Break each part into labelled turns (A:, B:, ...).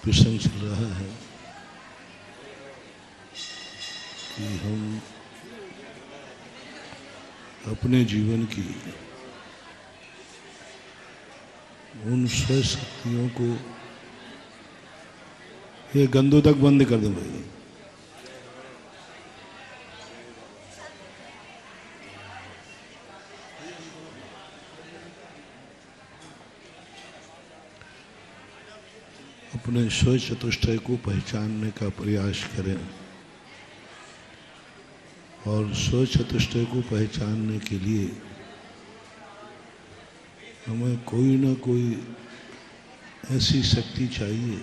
A: प्रसंग चल रहा है कि हम अपने जीवन की उन स्वयं शक्तियों को, ये गंदों तक बंद कर दें भाई, अपने स्वयं चतुष्टय को पहचानने का प्रयास करें और स्वयं चतुष्टय को पहचानने के लिए हमें कोई ना कोई ऐसी शक्ति चाहिए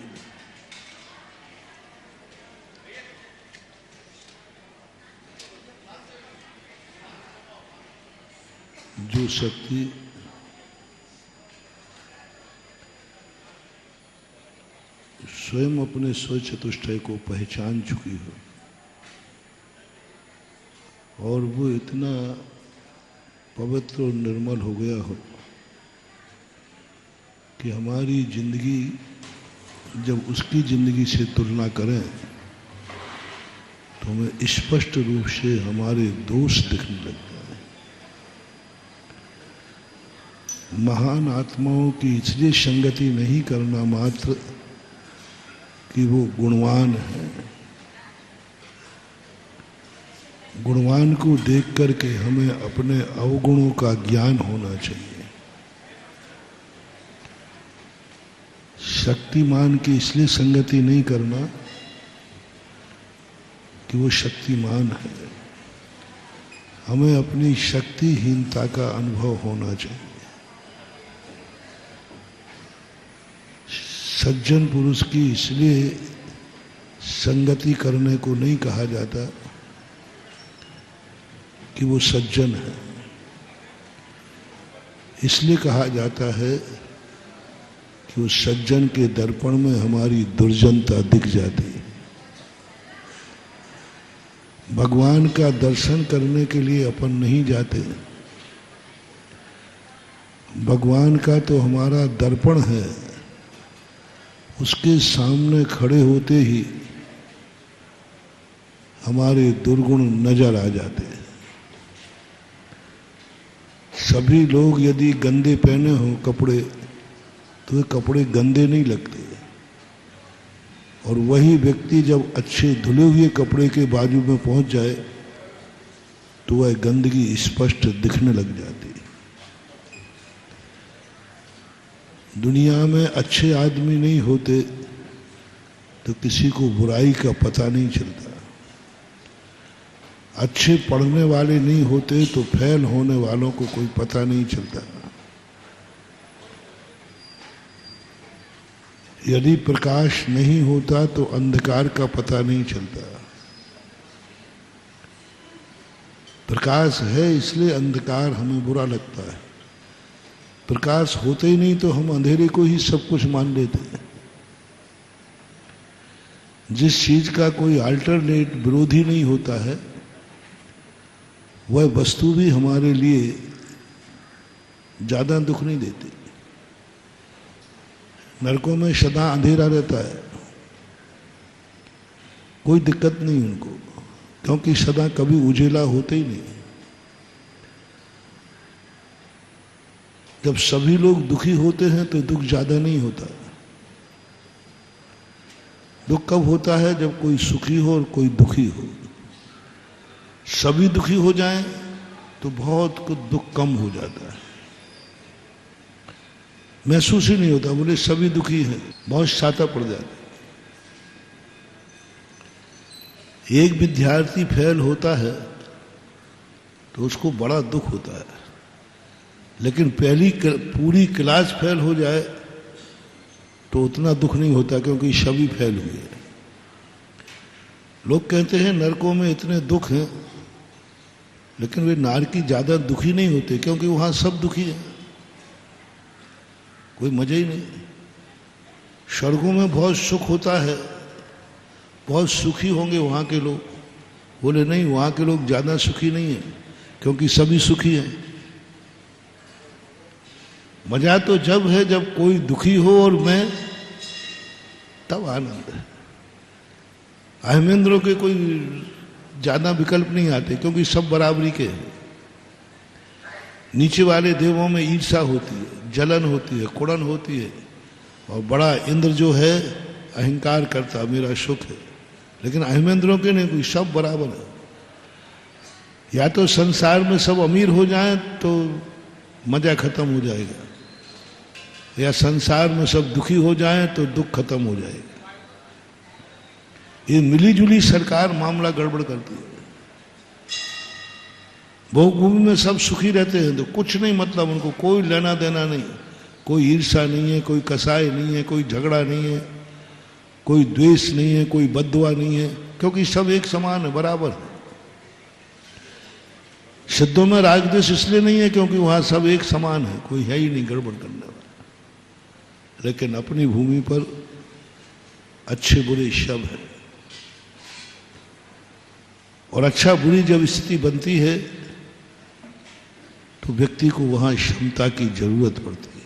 A: जो शक्ति स्वयं अपने स्वयं चतुष्टय को पहचान चुकी हो और वो इतना पवित्र और निर्मल हो गया हो कि हमारी जिंदगी जब उसकी जिंदगी से तुलना करें तो हमें स्पष्ट रूप से हमारे दोष दिखने लगते हैं। महान आत्माओं की इसलिए संगति नहीं करना मात्र कि वो गुणवान है, गुणवान को देख करके हमें अपने अवगुणों का ज्ञान होना चाहिए। शक्तिमान की इसलिए संगति नहीं करना कि वो शक्तिमान है, हमें अपनी शक्तिहीनता का अनुभव होना चाहिए। सज्जन पुरुष की इसलिए संगति करने को नहीं कहा जाता कि वो सज्जन है, इसलिए कहा जाता है कि उस सज्जन के दर्पण में हमारी दुर्जनता दिख जाती है। भगवान का दर्शन करने के लिए अपन नहीं जाते, भगवान का तो हमारा दर्पण है, उसके सामने खड़े होते ही हमारे दुर्गुण नजर आ जाते हैं। सभी लोग यदि गंदे पहने हों कपड़े तो वे कपड़े गंदे नहीं लगते, और वही व्यक्ति जब अच्छे धुले हुए कपड़े के बाजू में पहुंच जाए तो वह गंदगी स्पष्ट दिखने लग जाती है। दुनिया में अच्छे आदमी नहीं होते तो किसी को बुराई का पता नहीं चलता, अच्छे पढ़ने वाले नहीं होते तो फेल होने वालों को कोई पता नहीं चलता। यदि प्रकाश नहीं होता तो अंधकार का पता नहीं चलता। प्रकाश है इसलिए अंधकार हमें बुरा लगता है, प्रकाश होते ही नहीं तो हम अंधेरे को ही सब कुछ मान लेते हैं। जिस चीज का कोई अल्टरनेट विरोधी नहीं होता है वह वस्तु भी हमारे लिए ज्यादा दुख नहीं देती। नरकों में सदा अंधेरा रहता है, कोई दिक्कत नहीं उनको, क्योंकि सदा कभी उजेला होते ही नहीं। जब सभी लोग दुखी होते हैं तो दुख ज्यादा नहीं होता। दुख कब होता है? जब कोई सुखी हो और कोई दुखी हो। सभी दुखी हो जाएं तो बहुत कुछ दुख कम हो जाता है, महसूस ही नहीं होता। बोले सभी दुखी हैं, बहुत छाता पड़ जाता है। एक विद्यार्थी फेल होता है तो उसको बड़ा दुख होता है, लेकिन पूरी क्लास फेल हो जाए तो उतना दुख नहीं होता, क्योंकि सभी फेल हुए। लोग कहते हैं नरकों में इतने दुख हैं, लेकिन वे नारकी ज्यादा दुखी नहीं होते, क्योंकि वहां सब दुखी है, कोई मजा ही नहीं। स्वर्गों में बहुत सुख होता है, बहुत सुखी होंगे वहां के लोग। बोले नहीं, वहां के लोग ज्यादा सुखी नहीं है, क्योंकि सभी सुखी हैं। मजा तो जब है जब कोई दुखी हो और मैं तब आनंद है। अहमेंद्रों के कोई ज्यादा विकल्प नहीं आते, क्योंकि सब बराबरी के हैं। नीचे वाले देवों में ईर्षा होती है, जलन होती है, कुड़न होती है, और बड़ा इंद्र जो है अहंकार करता, मेरा सुख है। लेकिन अहमेंद्रों के नहीं, कोई सब बराबर है। या तो संसार में सब अमीर हो जाएं तो मजा खत्म हो जाएगा, या संसार में सब दुखी हो जाएं तो दुख खत्म हो जाएगा। ये मिलीजुली सरकार मामला गड़बड़ करती है। भोगभूमि में सब सुखी रहते हैं तो कुछ नहीं, मतलब उनको कोई लेना देना नहीं, कोई ईर्षा नहीं है, कोई कसाई नहीं है, कोई झगड़ा नहीं है, कोई द्वेष नहीं है, कोई बद्दुआ नहीं है, क्योंकि सब एक समान है, बराबर है। सिद्धों में रागद्वेष इसलिए नहीं है क्योंकि वहां सब एक समान है, कोई है ही नहीं गड़बड़ करने वाला। लेकिन अपनी भूमि पर अच्छे बुरे सब है, और अच्छा बुरी जब स्थिति बनती है तो व्यक्ति को वहां क्षमता की जरूरत पड़ती है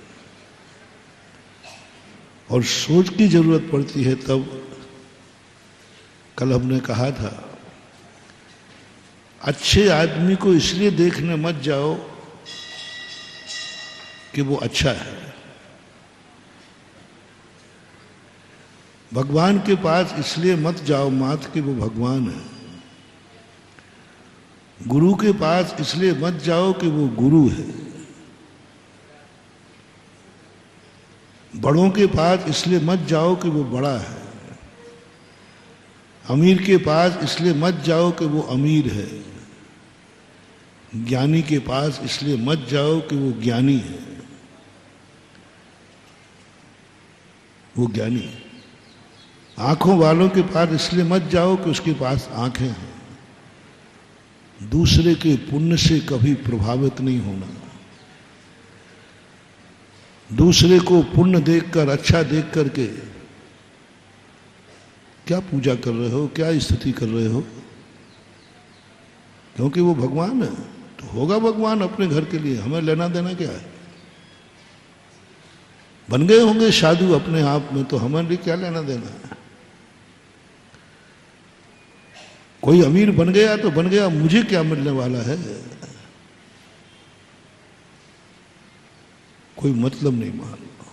A: और सोच की जरूरत पड़ती है। तब कल हमने कहा था, अच्छे आदमी को इसलिए देखने मत जाओ कि वो अच्छा है। भगवान के पास इसलिए मत जाओ मात कि वो भगवान है। गुरु के पास इसलिए मत जाओ कि वो गुरु है। बड़ों के पास इसलिए मत जाओ कि वो बड़ा है। अमीर के पास इसलिए मत जाओ कि वो अमीर है। ज्ञानी के पास इसलिए मत जाओ कि वो ज्ञानी है। वो ज्ञानी है। आंखों वालों के पास इसलिए मत जाओ कि उसके पास आंखें हैं। दूसरे के पुण्य से कभी प्रभावित नहीं होना। दूसरे को पुण्य देखकर, अच्छा देख करके क्या पूजा कर रहे हो, क्या स्तुति कर रहे हो? क्योंकि वो भगवान है तो होगा भगवान अपने घर के लिए, हमें लेना देना क्या है? बन गए होंगे साधु अपने आप में तो हमारे क्या लेना देना है? कोई अमीर बन गया तो बन गया, मुझे क्या मिलने वाला है? कोई मतलब नहीं मान लो।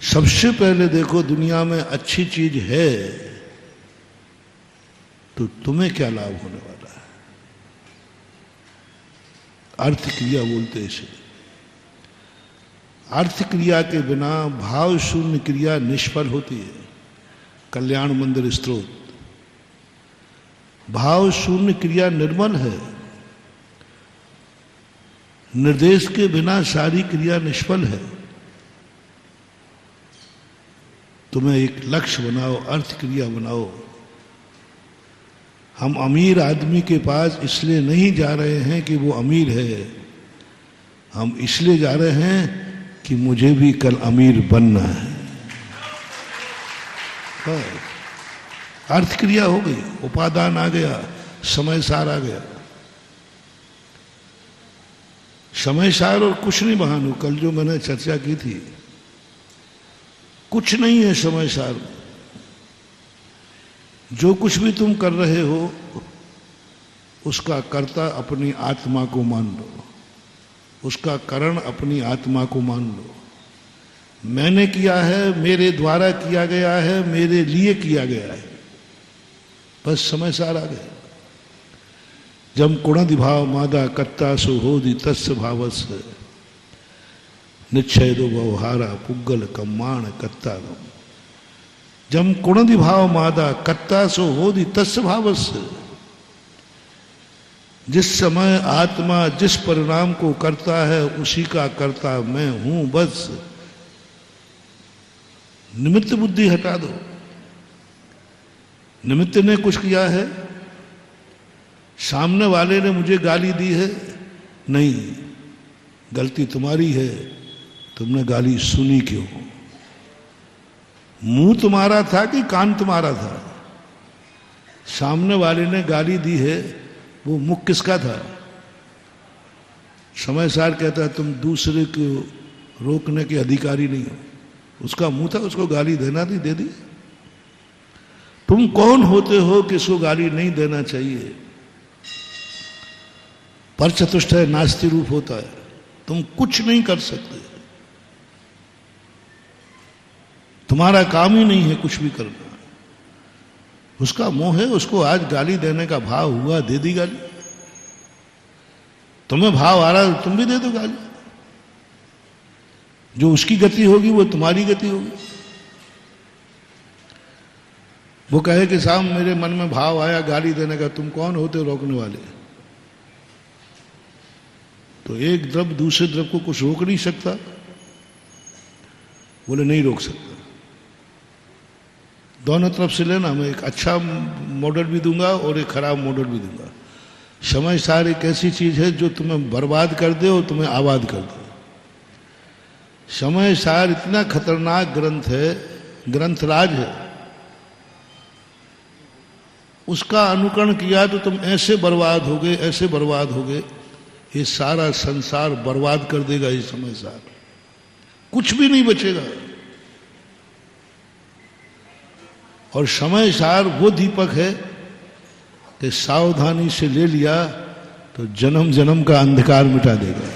A: सबसे पहले देखो दुनिया में अच्छी चीज है तो तुम्हें क्या लाभ होने वाला है? अर्थ क्रिया बोलते इसे। अर्थ क्रिया के बिना भाव शून्य क्रिया निष्फल होती है। कल्याण मंदिर स्तोत्र। भाव शून्य क्रिया निर्मल है। निर्देश के बिना सारी क्रिया निष्फल है। तुम्हें एक लक्ष्य बनाओ, अर्थ क्रिया बनाओ। हम अमीर आदमी के पास इसलिए नहीं जा रहे हैं कि वो अमीर है, हम इसलिए जा रहे हैं कि मुझे भी कल अमीर बनना है। अर्थ क्रिया हो गई, उपादान आ गया, समय सार आ गया। समय सार और कुछ नहीं बहानो, कल जो मैंने चर्चा की थी, कुछ नहीं है समय सार। जो कुछ भी तुम कर रहे हो उसका कर्ता अपनी आत्मा को मान लो, उसका कारण अपनी आत्मा को मान लो। मैंने किया है, मेरे द्वारा किया गया है, मेरे लिए किया गया है, बस समय सार आ गया। जम कुणदि भाव मादा कत्ता सो होदि तस्य भावस निच्छेदो व्यवहारा पुग्गल कम्माण कत्तागम। जम कुणदि भाव मादा कत्ता सो होदि तस्य भावस। जिस समय आत्मा जिस परिणाम को करता है उसी का कर्ता मैं हूं, बस निमित्त बुद्धि हटा दो। निमित्त ने कुछ किया है, सामने वाले ने मुझे गाली दी है, नहीं, गलती तुम्हारी है, तुमने गाली सुनी क्यों? मुंह तुम्हारा था कि कान तुम्हारा था? सामने वाले ने गाली दी है, वो मुख किसका था? समय सार कहता है तुम दूसरे को रोकने के अधिकारी नहीं हो, उसका मुंह था, उसको गाली देना थी, दे दी। तुम कौन होते हो कि इसको गाली नहीं देना चाहिए? पर चतुष्ट है, नास्ति रूप होता है, तुम कुछ नहीं कर सकते, तुम्हारा काम ही नहीं है कुछ भी करना। उसका मोह है, उसको आज गाली देने का भाव हुआ, दे दी गाली। तुम्हें भाव आ रहा है, तुम भी दे दो गाली। जो उसकी गति होगी वो तुम्हारी गति होगी। वो कहे कि साहब मेरे मन में भाव आया गाली देने का, तुम कौन होते हो रोकने वाले? तो एक द्रव्य दूसरे द्रव्य को कुछ रोक नहीं सकता? बोले नहीं रोक सकता। दोनों तरफ से लेना, मैं एक अच्छा मॉडल भी दूंगा और एक खराब मॉडल भी दूंगा। समय सार एक ऐसी चीज है जो तुम्हें बर्बाद कर दे और तुम्हें आबाद कर दे। समय सार इतना खतरनाक ग्रंथ है, ग्रंथराज है, उसका अनुकरण किया तो तुम ऐसे बर्बाद होगे, ऐसे बर्बाद होगे, ये सारा संसार बर्बाद कर देगा। ये समय सार कुछ भी नहीं बचेगा। और समय सार वो दीपक है कि सावधानी से ले लिया तो जन्म जन्म का अंधकार मिटा देगा,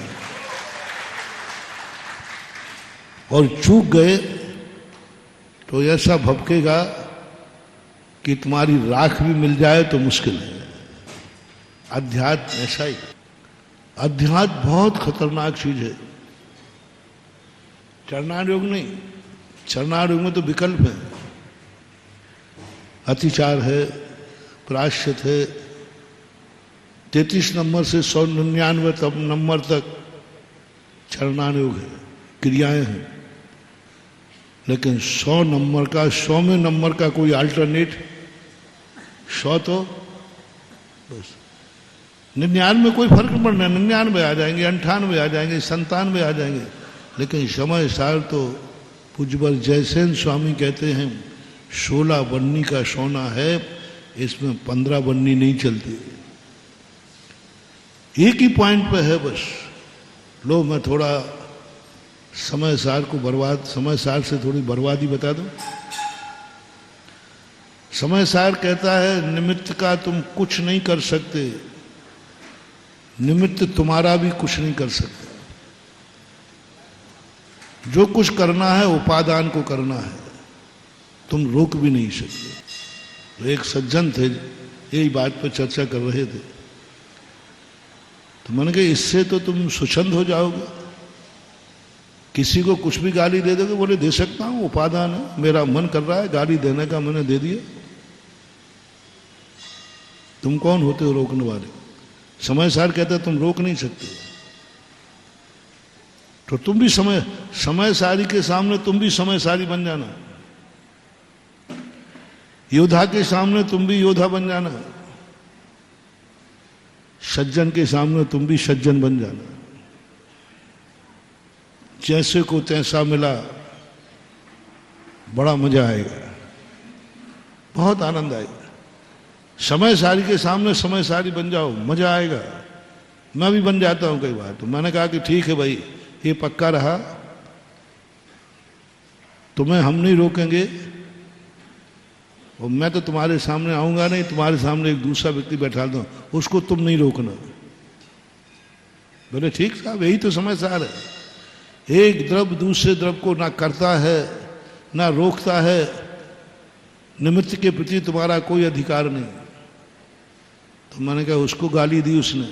A: और चूक गए तो ऐसा भपकेगा कि तुम्हारी राख भी मिल जाए तो मुश्किल है। अध्यात्म ऐसा ही, अध्यात्म बहुत खतरनाक चीज है। चरणायोग नहीं, चरणायोग में तो विकल्प है, अतिचार है, प्रायश्चित है, 33 नंबर से 199 नंबर तक चरणायोग है, क्रियाएं हैं। लेकिन 100 नंबर का, 100वें नंबर का कोई अल्टरनेट, 100 तो बस 99 कोई फर्क नहीं पड़ना, 99 आ जाएंगे, 98 आ जाएंगे, 97 आ जाएंगे। लेकिन समय सार तो पूज्यवर जयसेन स्वामी कहते हैं 16 बन्नी का सोना है, इसमें 15 बन्नी नहीं चलती। एक ही पॉइंट पे है बस। लो मैं थोड़ा समय सार को बर्बाद, समय सार से थोड़ी बर्बादी बता दो। समय सार कहता है निमित्त का तुम कुछ नहीं कर सकते, निमित्त तुम्हारा भी कुछ नहीं कर सकते। जो कुछ करना है उपादान को करना है, तुम रोक भी नहीं सकते। तो एक सज्जन थे, यही बात पर चर्चा कर रहे थे, तो मैंने कहा इससे तो तुम स्वच्छंद हो जाओगे, किसी को कुछ भी गाली दे दोगे? बोले दे सकता हूं, उपादान है, मेरा मन कर रहा है गाली देने का, मैंने दे दिया। तुम कौन होते हो रोकने वाले? समय सार कहता है तुम रोक नहीं सकते। तो तुम भी समय सारी के सामने तुम भी समय सारी बन जाना, योद्धा के सामने तुम भी योद्धा बन जाना, सज्जन के सामने तुम भी सज्जन बन जाना। जैसे को तैसा मिला, बड़ा मजा आएगा, बहुत आनंद आएगा। समय सारी के सामने समय सारी बन जाओ, मजा आएगा। मैं भी बन जाता हूं कई बार। तो मैंने कहा कि ठीक है भाई, ये पक्का रहा, तुम्हें हम नहीं रोकेंगे और मैं तो तुम्हारे सामने आऊंगा नहीं, तुम्हारे सामने एक दूसरा व्यक्ति बैठा दूं, उसको तुम नहीं रोकना। बोले ठीक साहब, यही तो समय सार है। एक द्रव्य दूसरे द्रव्य को ना करता है ना रोकता है, निमित्त के प्रति तुम्हारा कोई अधिकार नहीं। तो मैंने कहा उसको गाली दी उसने?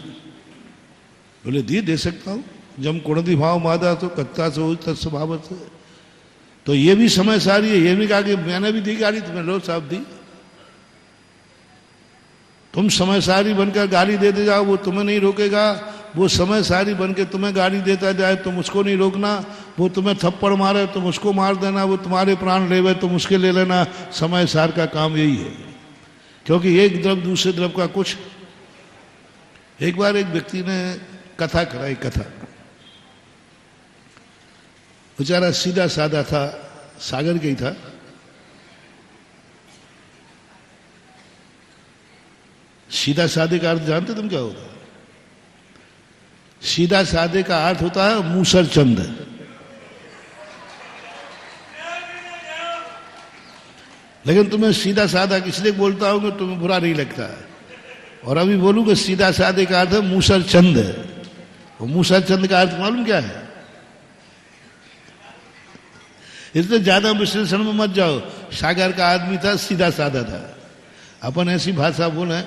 A: बोले दी, दे सकता हूं, जम कुणदी भाव मादा तो कत्ता से हो तत्स्वभाव से। तो ये भी समय सारी है। ये भी कहा कि मैंने भी दी गाली, तुम्हें लो साहब दी। तुम समय सारी बनकर गाली देते जाओ, वो तुम्हें नहीं रोकेगा। वो समय सारी बनकर तुम्हें गाली देता जाए, तुम उसको नहीं रोकना। वो तुम्हें थप्पड़ मारे, तुम उसको मार देना। वो तुम्हारे प्राण लेवे, तुम उसके ले लेना। समय सार का काम यही है, क्योंकि एक द्रव्य दूसरे द्रव्य का कुछ। एक बार एक व्यक्ति ने कथा कराई, कथा, बेचारा सीधा साधा था, सागर का ही था। सीधा साधे का अर्थ जानते तुम क्या होता है? सीधा साधे का अर्थ होता है मूसर चंद। लेकिन तुम्हें सीधा साधा इसलिए बोलता हूं कि तुम्हें बुरा नहीं लगता है। और अभी बोलूंगा सीधा साधे का अर्थ है मूसर चंद। वो मूसर चंद का अर्थ मालूम क्या है? इसलिए ज्यादा विश्लेषण में मत जाओ। सागर का आदमी था, सीधा साधा था। अपन ऐसी भाषा बोले,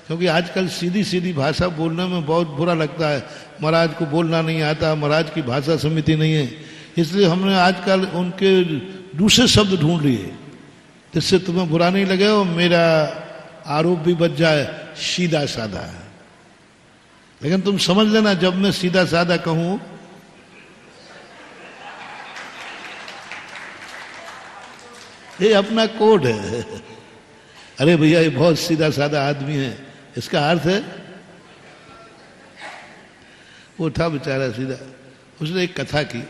A: क्योंकि आजकल सीधी सीधी भाषा बोलने में बहुत बुरा लगता है। महाराज को बोलना नहीं आता, महाराज की भाषा समिति नहीं है, इसलिए हमने आजकल उनके दूसरे शब्द ढूंढ लिए जिससे तुम्हें बुरा नहीं लगे और मेरा आरोप भी बच जाए, सीधा साधा। लेकिन तुम समझ लेना, जब मैं सीधा साधा कहूं ये अपना कोड है। अरे भैया ये बहुत सीधा साधा आदमी है, इसका अर्थ है वो था बेचारा सीधा। उसने एक कथा की।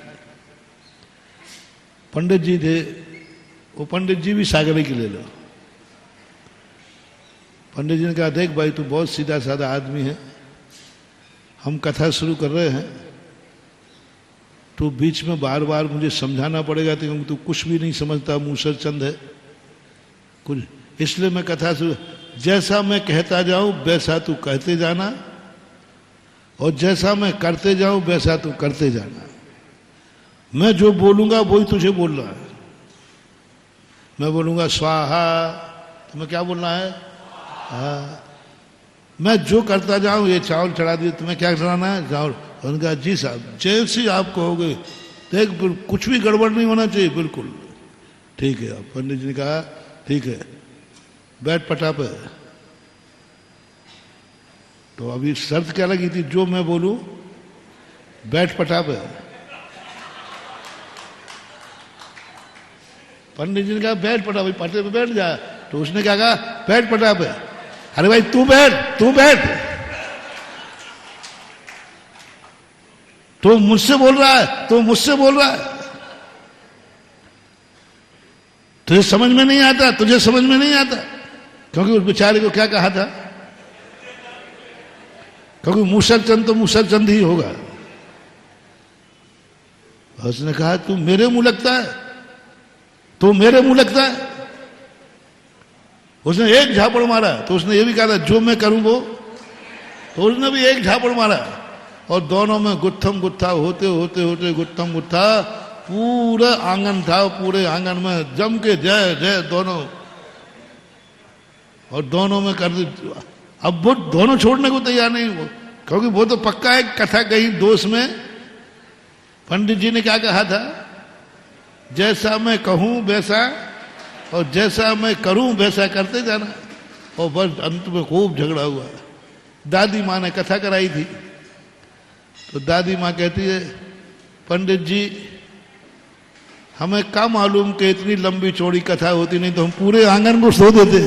A: पंडित जी थे, वो पंडित जी भी सागरी की ले लो। पंडित जी ने कहा, देख भाई तू बहुत सीधा साधा आदमी है, हम कथा शुरू कर रहे हैं, तो बीच में बार बार मुझे समझाना पड़ेगा क्योंकि तू कुछ भी नहीं समझता, मूसर चंद है कुछ, इसलिए मैं कथा शुरू। जैसा मैं कहता जाऊं वैसा तू कहते जाना, और जैसा मैं करते जाऊं वैसा तू करते जाना। मैं जो बोलूंगा वही तुझे बोलना है। मैं बोलूंगा स्वाहा, तुम्हें क्या बोलना है? हाँ। मैं जो करता जाऊं, ये चावल चढ़ा दिए, तुम्हें क्या चढ़ाना है? चावल। उन्होंने कहा जी साहब जैसी आप कहोगे, देख कुछ भी गड़बड़ नहीं होना चाहिए, बिल्कुल ठीक है। पंडित जी ने कहा ठीक है, बैठ पटा पे। तो अभी शर्त क्या लगी थी? जो मैं बोलूं बैठ पटा पे। पंडित जी ने कहा बैठ पटा, भाई पटे पे बैठ जा। तो उसने क्या कहा? बैठ पटा पे। अरे भाई तू बैठ, तू बैठ, तो मुझसे बोल रहा है, तो मुझसे बोल रहा है, तुझे समझ में नहीं आता, तुझे समझ में नहीं आता। क्योंकि उस बेचारे को क्या कहा था? क्योंकि मूसर चंद तो मूसर चंद ही होगा। उसने कहा तू मेरे मुंह लगता है, तू मेरे मुंह लगता है। उसने एक झापड़ मारा, तो उसने ये भी कहा था जो मैं करूं वो, तो उसने भी एक झापड़ मारा, और दोनों में गुत्थम गुत्था होते होते होते गुत्थम गुत्था पूरा आंगन था, पूरे आंगन में जम के जय जय दोनों, और दोनों में कर दी। अब वो दोनों छोड़ने को तैयार नहीं हो, क्योंकि वो तो पक्का है कथा कहीं दोष में। पंडित जी ने क्या कहा था? जैसा मैं कहूं वैसा, और जैसा मैं करूं वैसा करते जाना। और बस अंत में खूब झगड़ा हुआ। दादी माँ ने कथा कराई थी, तो दादी माँ कहती है पंडित जी हमें क्या मालूम कि इतनी लंबी चौड़ी कथा होती, नहीं तो हम पूरे आंगन को सो देते।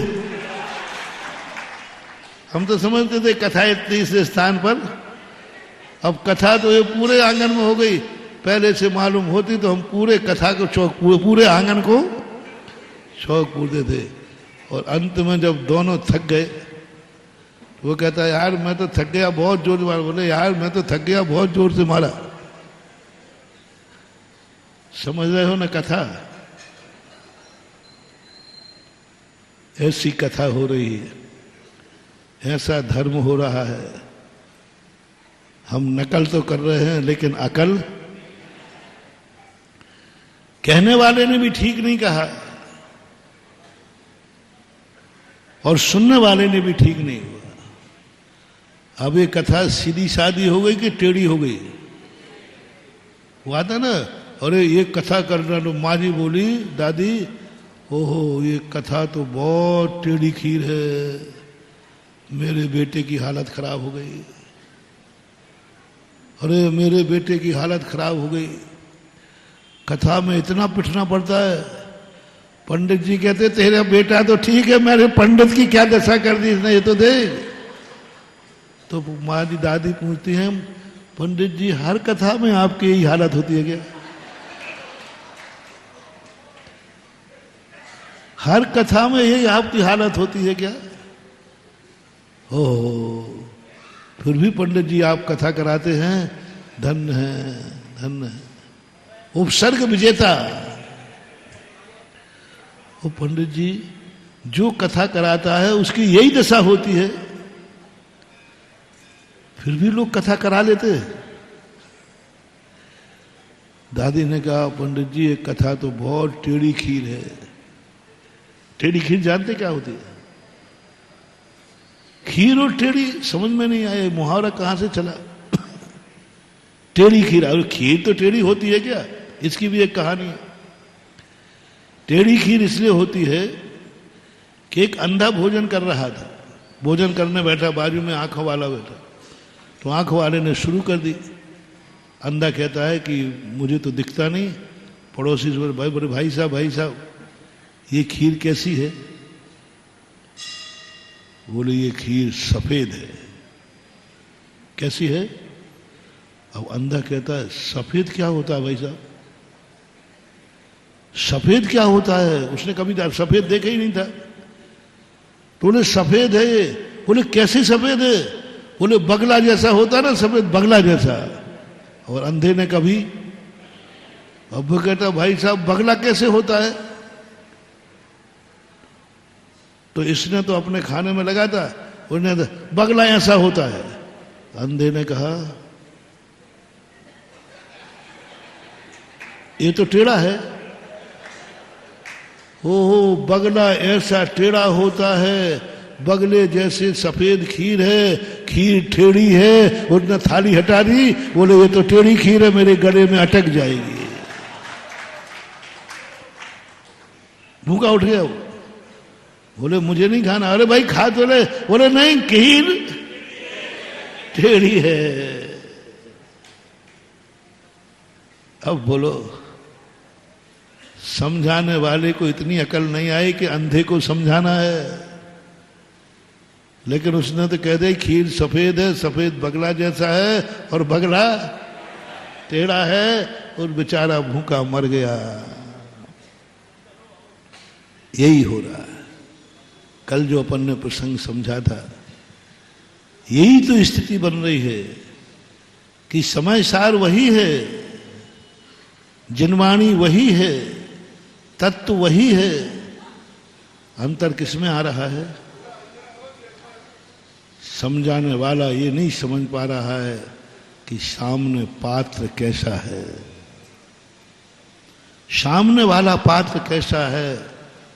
A: हम तो समझते थे कथा इतनी इस स्थान पर, अब कथा तो ये पूरे आंगन में हो गई। पहले से मालूम होती तो हम पूरे कथा को चौक, पूरे आंगन को चौक पूरते थे। और अंत में जब दोनों थक गए, वो कहता है यार मैं तो थक गया, बहुत जोर से मारा। बोले यार मैं तो थक गया, बहुत जोर से मारा। समझ रहे हो ना कथा? ऐसी कथा हो रही है, ऐसा धर्म हो रहा है। हम नकल तो कर रहे हैं, लेकिन अकल। कहने वाले ने भी ठीक नहीं कहा, और सुनने वाले ने भी ठीक नहीं हुआ। अब ये कथा सीधी सादी हो गई कि टेढ़ी हो गई? हुआ था ना, अरे ये कथा करना। तो माँ जी बोली दादी ओहो ये कथा तो बहुत टेढ़ी खीर है, मेरे बेटे की हालत खराब हो गई। अरे मेरे बेटे की हालत खराब हो गई, कथा में इतना पिटना पड़ता है। पंडित जी कहते तेरा बेटा तो ठीक है, मेरे पंडित की क्या दशा कर दी इसने, ये तो दे। तो माँ जी दादी पूछती हैं पंडित जी हर कथा में आपकी यही हालत होती है क्या? हर कथा में यही आपकी हालत होती है क्या? ओह फिर भी पंडित जी आप कथा कराते हैं, धन्य है धन्य है। उपसर्ग विजेता, वो पंडित जी जो कथा कराता है उसकी यही दशा होती है, फिर भी लोग कथा करा लेते हैं। दादी ने कहा पंडित जी ये कथा तो बहुत टेढ़ी खीर है। टेढ़ी खीर जानते क्या होती है? खीर और टेढ़ी समझ में नहीं आए, मुहावरा कहां से चला। टेढ़ी खीर, और खीर तो टेढ़ी होती है क्या? इसकी भी एक कहानी है। टेढ़ी खीर इसलिए होती है कि एक अंधा भोजन कर रहा था, भोजन करने बैठा, बाजू में आंखों वाला बैठा, तो आंखों वाले ने शुरू कर दी। अंधा कहता है कि मुझे तो दिखता नहीं। पड़ोसी से बोले भाई, बोले भाई साहब ये खीर कैसी है? बोले ये खीर सफेद है। कैसी है? अब अंधा कहता है सफेद क्या होता है भाई साहब? सफेद क्या होता है? उसने कभी सफेद देखा ही नहीं था। तो बोले सफेद है ये। बोले कैसे सफेद है? बोले बगला जैसा होता है ना, सफेद बगला जैसा। और अंधे ने कभी, अब वो कहता भाई साहब बगला कैसे होता है? तो इसने तो अपने खाने में लगा था, उन्हें बगला ऐसा होता है। अंधे ने कहा ये तो टेढ़ा है। ओ बगला ऐसा टेढ़ा होता है, बगले जैसे सफेद खीर है, खीर टेढ़ी है। उसने थाली हटा दी, बोले ये तो टेढ़ी खीर है, मेरे गले में अटक जाएगी। भूखा उठ गया वो। बोले मुझे नहीं खाना। अरे भाई खा तो ले। बोले नहीं, खीर टेढ़ी है। अब बोलो, समझाने वाले को इतनी अकल नहीं आई कि अंधे को समझाना है। लेकिन उसने तो कह दिया खीर सफेद है, सफेद बगला जैसा है, और बगला टेढ़ा है, और बेचारा भूखा मर गया। यही हो रहा है। कल जो अपन ने प्रसंग समझा था, यही तो स्थिति बन रही है कि समय सार वही है, जिनवाणी वही है, तत्व वही है, अंतर किसमें आ रहा है? समझाने वाला ये नहीं समझ पा रहा है कि सामने पात्र कैसा है, सामने वाला पात्र कैसा है,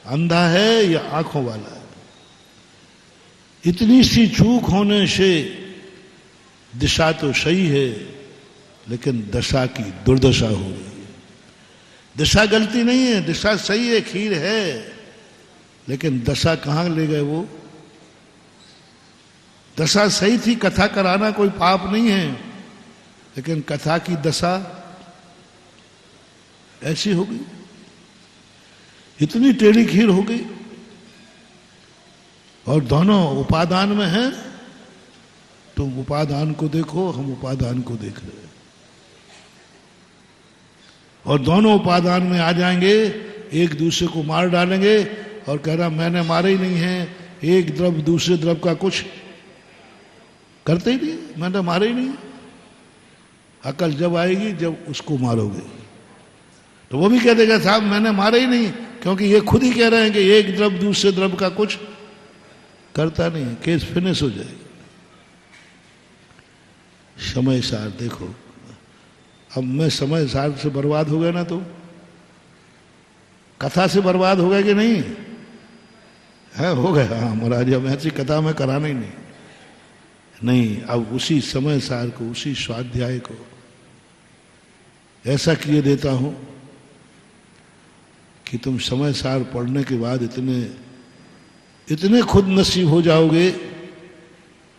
A: अंधा है या आंखों वाला है। इतनी सी चूक होने से दिशा तो सही है, लेकिन दशा की दुर्दशा हो रही है। दिशा गलती नहीं है, दिशा सही है, खीर है, लेकिन दशा कहां ले गए वो? दशा सही थी, कथा कराना कोई पाप नहीं है, लेकिन कथा की दशा ऐसी हो गई, इतनी टेढ़ी खीर हो गई। और दोनों उपादान में हैं, तुम उपादान को देखो, हम उपादान को देख रहे हैं। और दोनों उपादान में आ जाएंगे, एक दूसरे को मार डालेंगे, और कह रहा मैंने मारे ही नहीं है। एक द्रव दूसरे द्रव का कुछ करते ही नहीं, मैंने मारे ही नहीं। अकल जब आएगी जब उसको मारोगे, तो वो भी कह देगा साहब मैंने मारे ही नहीं, क्योंकि ये खुद ही कह रहे हैं कि एक द्रव दूसरे द्रव का कुछ करता नहीं है। केस फिनिश हो जाएगा। समय सार देखो, अब मैं समय सार से बर्बाद हो गया ना, तो कथा से बर्बाद हो गया कि नहीं है? हो गया। हाँ महाराज, अब ऐसी कथा में कराना ही नहीं। अब उसी समय सार को, उसी स्वाध्याय को ऐसा किए देता हूं कि तुम समय सार पढ़ने के बाद इतने खुद नसीब हो जाओगे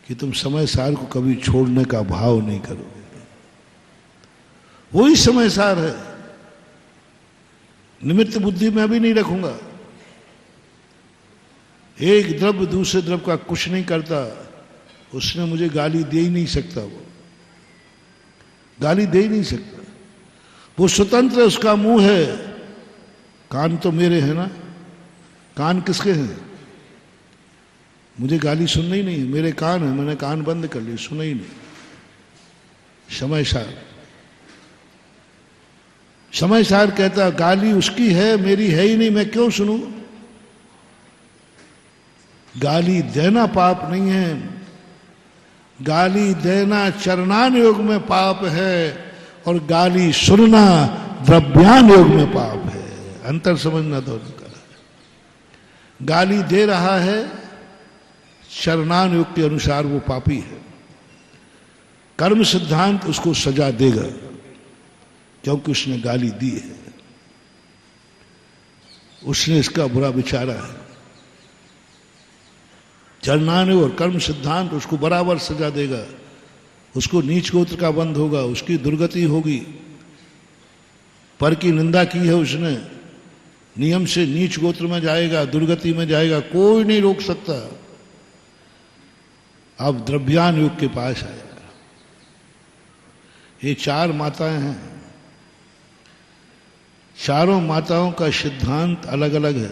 A: कि तुम समय सार को कभी छोड़ने का भाव नहीं करोगे। वही समय सार है, निमित्त बुद्धि मैं भी नहीं रखूंगा। एक द्रव्य दूसरे द्रव्य का कुछ नहीं करता, उसने मुझे गाली दे ही नहीं सकता, वो गाली दे ही नहीं सकता। वो स्वतंत्र, उसका मुंह है, कान तो मेरे हैं ना। कान किसके हैं? मुझे गाली सुनना ही नहीं, मेरे कान है, मैंने कान बंद कर लिए, सुना ही नहीं। समय सार, समय सार कहता गाली उसकी है, मेरी है ही नहीं, मैं क्यों सुनूं? गाली देना पाप नहीं है, गाली देना चरणान योग में पाप है और गाली सुनना द्रव्यान योग में पाप है। अंतर समझना दोनों का। गाली दे रहा है चरणान योग के अनुसार वो पापी है, कर्म सिद्धांत उसको सजा देगा क्योंकि उसने गाली दी है, उसने इसका बुरा विचारा है। चरणान योग और कर्म सिद्धांत उसको बराबर सजा देगा, उसको नीच गोत्र का बंध होगा, उसकी दुर्गति होगी। पर की निंदा की है उसने, नियम से नीच गोत्र में जाएगा, दुर्गति में जाएगा, कोई नहीं रोक सकता। अब द्रव्यान युग के पास आया। ये चार माताएं हैं, चारों माताओं का सिद्धांत अलग अलग है।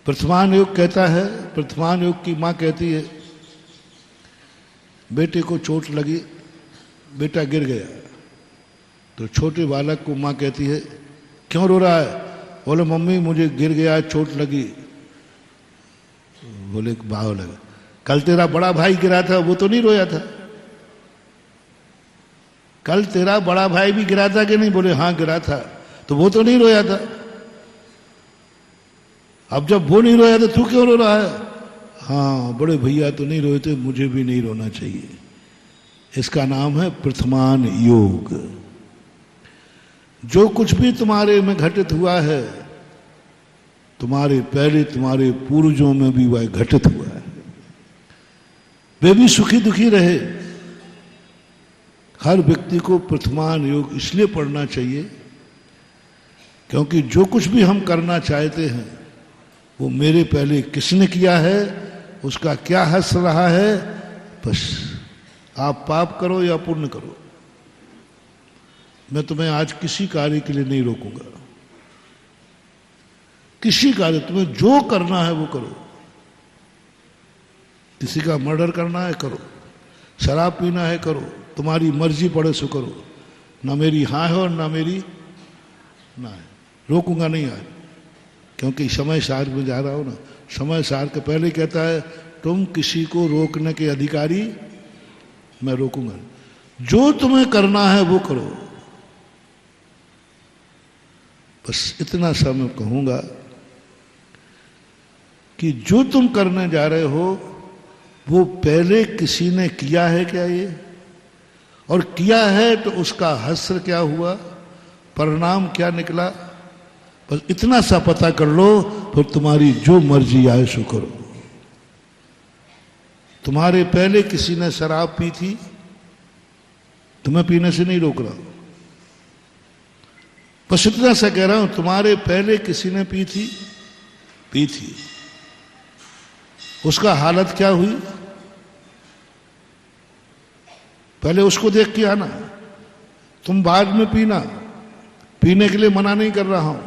A: प्रथमान युग कहता है, प्रथमान युग की मां कहती है बेटे को चोट लगी, बेटा गिर गया, तो छोटे बालक को मां कहती है क्यों रो रहा है? बोले मम्मी मुझे गिर गया, चोट लगी। बोले भाव लगा, कल तेरा बड़ा भाई गिरा था, वो तो नहीं रोया था? कल तेरा बड़ा भाई भी गिरा था कि नहीं? बोले हाँ गिरा था, तो वो तो नहीं रोया था। अब जब वो नहीं रोया तो तू क्यों रो रहा है? हाँ बड़े भैया तो नहीं रोए थे, मुझे भी नहीं रोना चाहिए। इसका नाम है प्रथमान योग। जो कुछ भी तुम्हारे में घटित हुआ है, तुम्हारे पहले तुम्हारे पूर्वजों में भी वह घटित हुआ है। वे भी सुखी दुखी रहे। हर व्यक्ति को प्रथमान योग इसलिए पढ़ना चाहिए क्योंकि जो कुछ भी हम करना चाहते हैं वो मेरे पहले किसने किया है, उसका क्या हश्र रहा है। बस आप पाप करो या पुण्य करो, मैं तुम्हें आज किसी कार्य के लिए नहीं रोकूंगा। किसी कार्य, तुम्हें जो करना है वो करो। किसी का मर्डर करना है करो, शराब पीना है करो, तुम्हारी मर्जी पड़े सो करो। ना मेरी हाँ है और ना मेरी ना है, रोकूंगा नहीं आज, क्योंकि समय सार में जा रहा हो ना। समय सार के पहले कहता है तुम किसी को रोकने के अधिकारी, मैं रोकूंगा। जो तुम्हें करना है वो करो। बस इतना सा मैं कहूंगा कि जो तुम करने जा रहे हो वो पहले किसी ने किया है क्या ये, और किया है तो उसका हश्र क्या हुआ, परिणाम क्या निकला। बस इतना सा पता कर लो, फिर तुम्हारी जो मर्जी आए सो करो। तुम्हारे पहले किसी ने शराब पी थी, तुम्हें पीने से नहीं रोक रहा, बस इतना सा कह रहा हूं, तुम्हारे पहले किसी ने पी थी, उसका हालत क्या हुई, पहले उसको देख के आना। तुम बाद में पीना, पीने के लिए मना नहीं कर रहा हूं,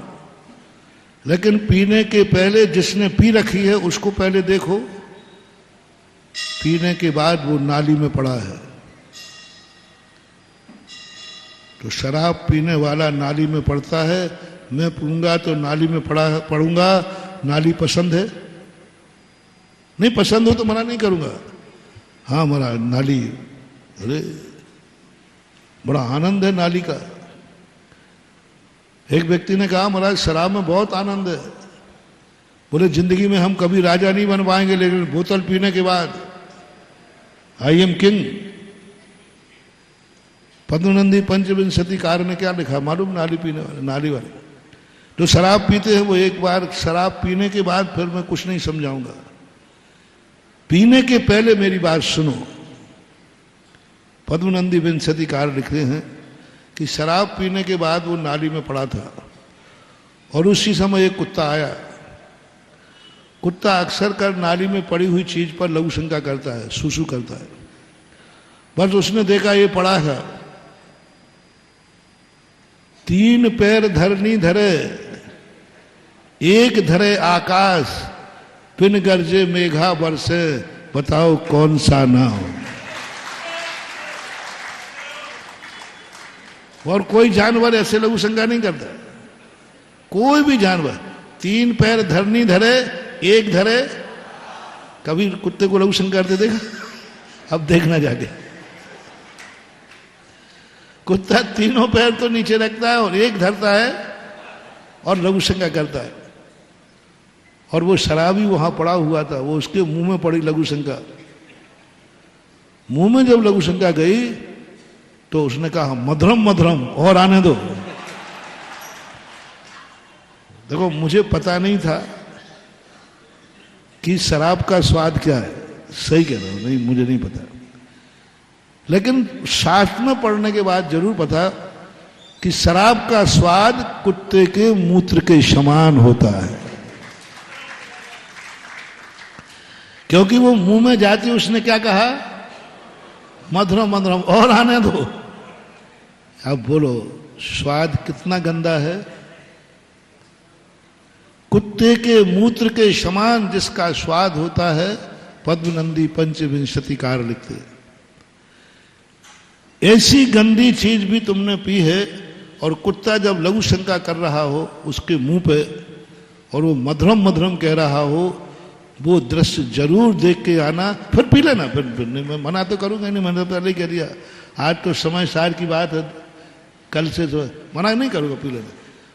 A: लेकिन पीने के पहले जिसने पी रखी है उसको पहले देखो। पीने के बाद वो नाली में पड़ा है, तो शराब पीने वाला नाली में पड़ता है, मैं पीऊंगा तो नाली में पड़ूंगा। नाली पसंद है? नहीं पसंद हो तो मना नहीं करूंगा। हाँ मरा नाली, अरे बड़ा आनंद है नाली का। एक व्यक्ति ने कहा महाराज शराब में बहुत आनंद है। बोले जिंदगी में हम कभी राजा नहीं बन पाएंगे, लेकिन बोतल पीने के बाद I am king. Padmanandi Panchavimshati कार ने क्या लिखा मालूम? नाली पीने वाले, नाली वाले जो शराब पीते हैं वो एक बार शराब पीने के बाद, फिर मैं कुछ नहीं समझाऊंगा, पीने के पहले मेरी बात सुनो। पद्मनंदी विंशति कार लिखते हैं कि शराब पीने के बाद वो नाली में पड़ा था और उसी समय एक कुत्ता आया। कुत्ता अक्सर कर नाली में पड़ी हुई चीज पर लघु शंका करता है, सूसू करता है। बस उसने देखा ये पड़ा है, 3 पैर धरनी धरे, एक धरे आकाश, पिन गरजे मेघा बरसे, बताओ कौन सा ना हो। और कोई जानवर ऐसे लघु शंका नहीं करता, कोई भी जानवर 3 पैर धरनी धरे, एक धरे। कभी कुत्ते को लघु शंका करते देखा? अब देखना जाके। कुत्ता 3 पैर तो नीचे रखता है और एक धरता है और लघु शंका करता है। और वो शराबी वहां पड़ा हुआ था, वो उसके मुंह में पड़ी लघु शंका। मुंह में जब लघु शंका गई तो उसने कहा मधुरम मधुरम, और आने दो। देखो, मुझे पता नहीं था कि शराब का स्वाद क्या है। सही कह रहा हूं, नहीं मुझे नहीं पता, लेकिन शास्त्र में पढ़ने के बाद जरूर पता कि शराब का स्वाद कुत्ते के मूत्र के समान होता है। क्योंकि वो मुंह में जाती, उसने क्या कहा? मधुरम मधुरम, और आने दो। अब बोलो, स्वाद कितना गंदा है। कुत्ते के मूत्र के समान जिसका स्वाद होता है, पद्मनंदी पंचविंशतिकार लिखते। ऐसी गंदी चीज भी तुमने पी है, और कुत्ता जब लघु शंका कर रहा हो उसके मुंह पे, और वो मधुरम मधुरम कह रहा हो, वो दृश्य जरूर देख के आना, फिर पी लेना। फिर मैं मना तो करूंगा नहीं, मैंने पहले कह दिया। आज तो समय सार की बात है, कल से तो मना नहीं करूंगा, पी लेना।